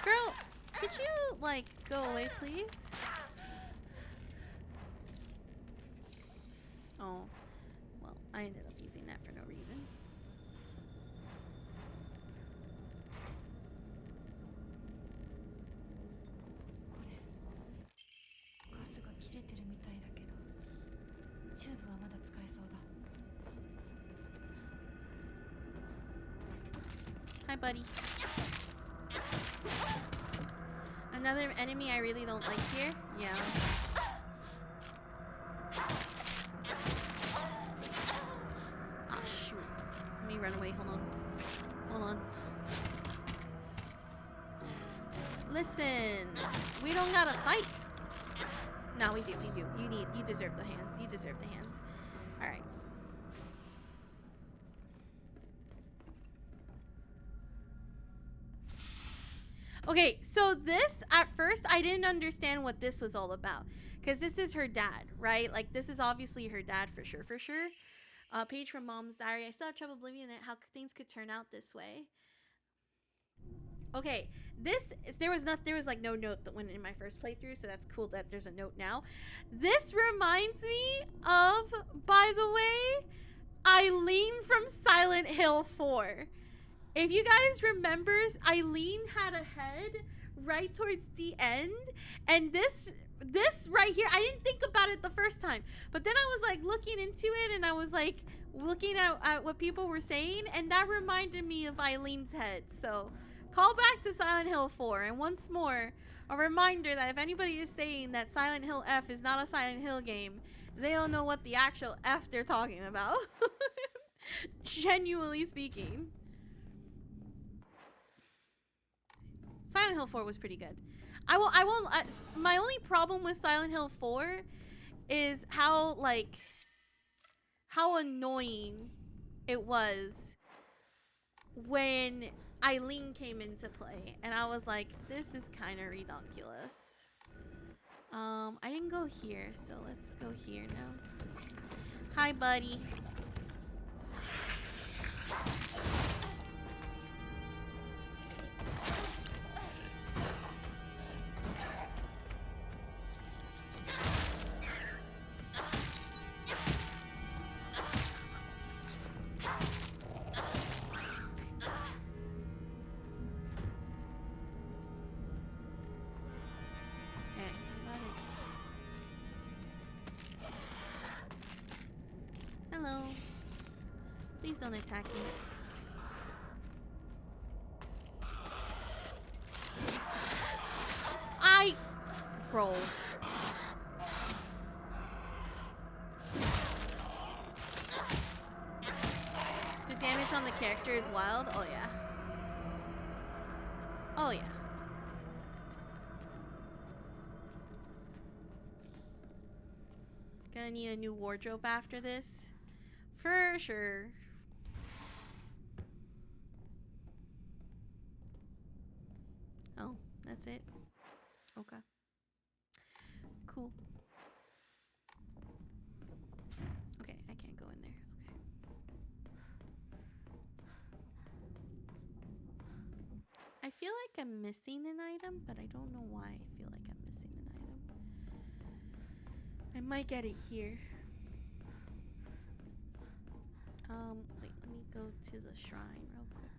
Girl, could you, like, go away, please? Oh, well, I ended up using that for no reason. Hi, buddy. Another enemy I really don't like here? Yeah. Ah, shoot. Let me run away. Hold on. Hold on. Listen. We don't gotta fight. No, we do. We do. You deserve the hands. You deserve the hands. Alright. Okay, so this, at first, I didn't understand what this was all about. Because this is her dad, right? Like, this is obviously her dad for sure, for sure. Page from Mom's Diary. I still have trouble believing that how things could turn out this way. Okay, there was like no note that went in my first playthrough, so that's cool that there's a note now. This reminds me of, by the way, Eileen from Silent Hill 4. If you guys remember, Eileen had a head right towards the end, and this right here, I didn't think about it the first time, but then I was like looking into it, and I was like looking at what people were saying, and that reminded me of Eileen's head. So call back to Silent Hill 4, and once more, a reminder that if anybody is saying that Silent Hill F is not a Silent Hill game, they don't know what the actual F they're talking about. Genuinely speaking. Silent Hill 4 was pretty good. I won't my only problem with Silent Hill 4 is how annoying it was when Eileen came into play, and I was like, this is kind of redonkulous. I didn't go here, so let's go here now. Hi, buddy. Hello. Please don't attack me. Bro. The damage on the character is wild. Oh yeah. Oh yeah. Gonna need a new wardrobe after this. For sure. Oh, that's it. Okay. Cool. Okay, I can't go in there. Okay. I feel like I'm missing an item, but I don't know why I feel like I'm missing an item. I might get it here. Wait, let me go to the shrine real quick.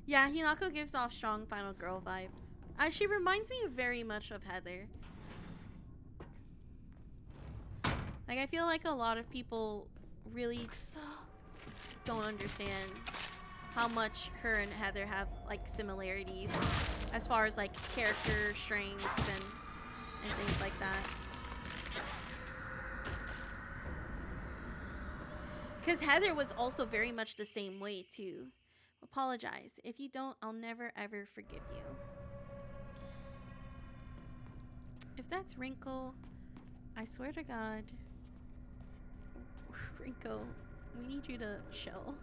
Yeah, Hinako gives off strong final girl vibes. She reminds me very much of Heather. Like, I feel like a lot of people really don't understand how much her and Heather have, like, similarities as far as, like, character strength and things like that. Because Heather was also very much the same way, too. Apologize. If you don't, I'll never ever forgive you. If that's Wrinkle, I swear to God, Wrinkle, we need you to chill.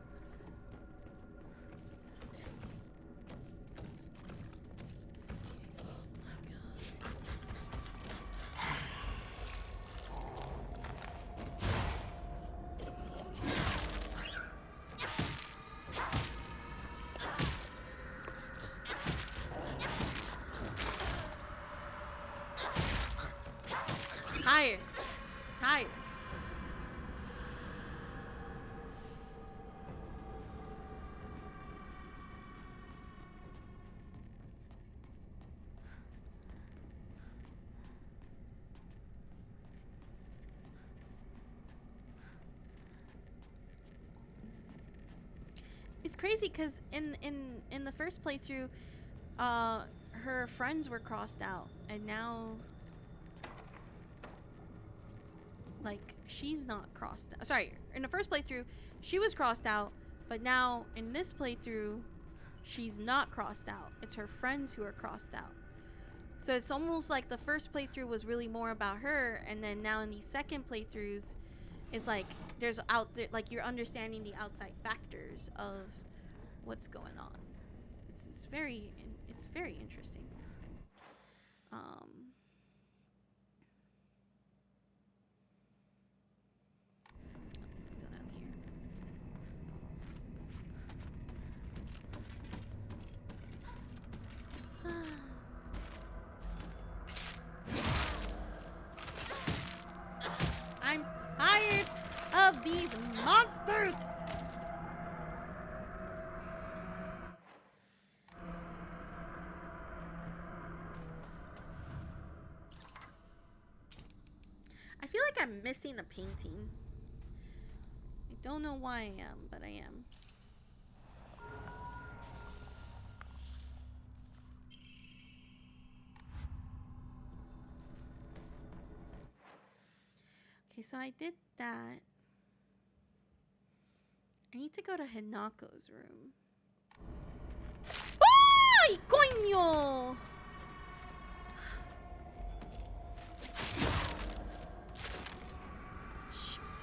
Tired. Tired. It's crazy because in the first playthrough, her friends were crossed out, and now, like, she's not crossed out. Sorry, in the first playthrough, she was crossed out, But now in this playthrough, she's not crossed out. It's her friends who are crossed out. So it's almost like the first playthrough was really more about her, and then now in these second playthroughs, it's like there's out there, like you're understanding the outside factors of what's going on. It's very interesting. Go down here. I'm tired of these monsters. I feel like I'm missing a painting. I don't know why I am, but I am. Okay, so I did that. I need to go to Hinako's room. ¡Ay, coño! Shoot.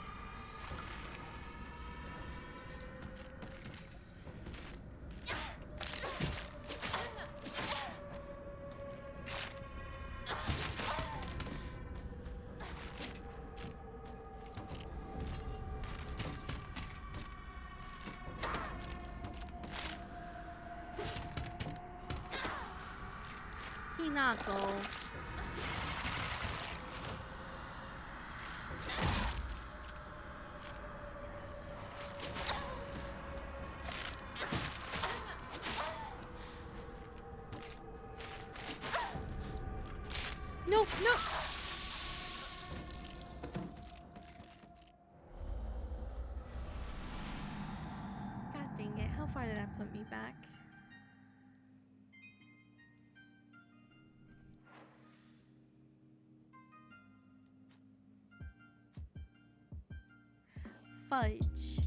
Hinako. No, no. God dang it. How far did that put me back? Fudge.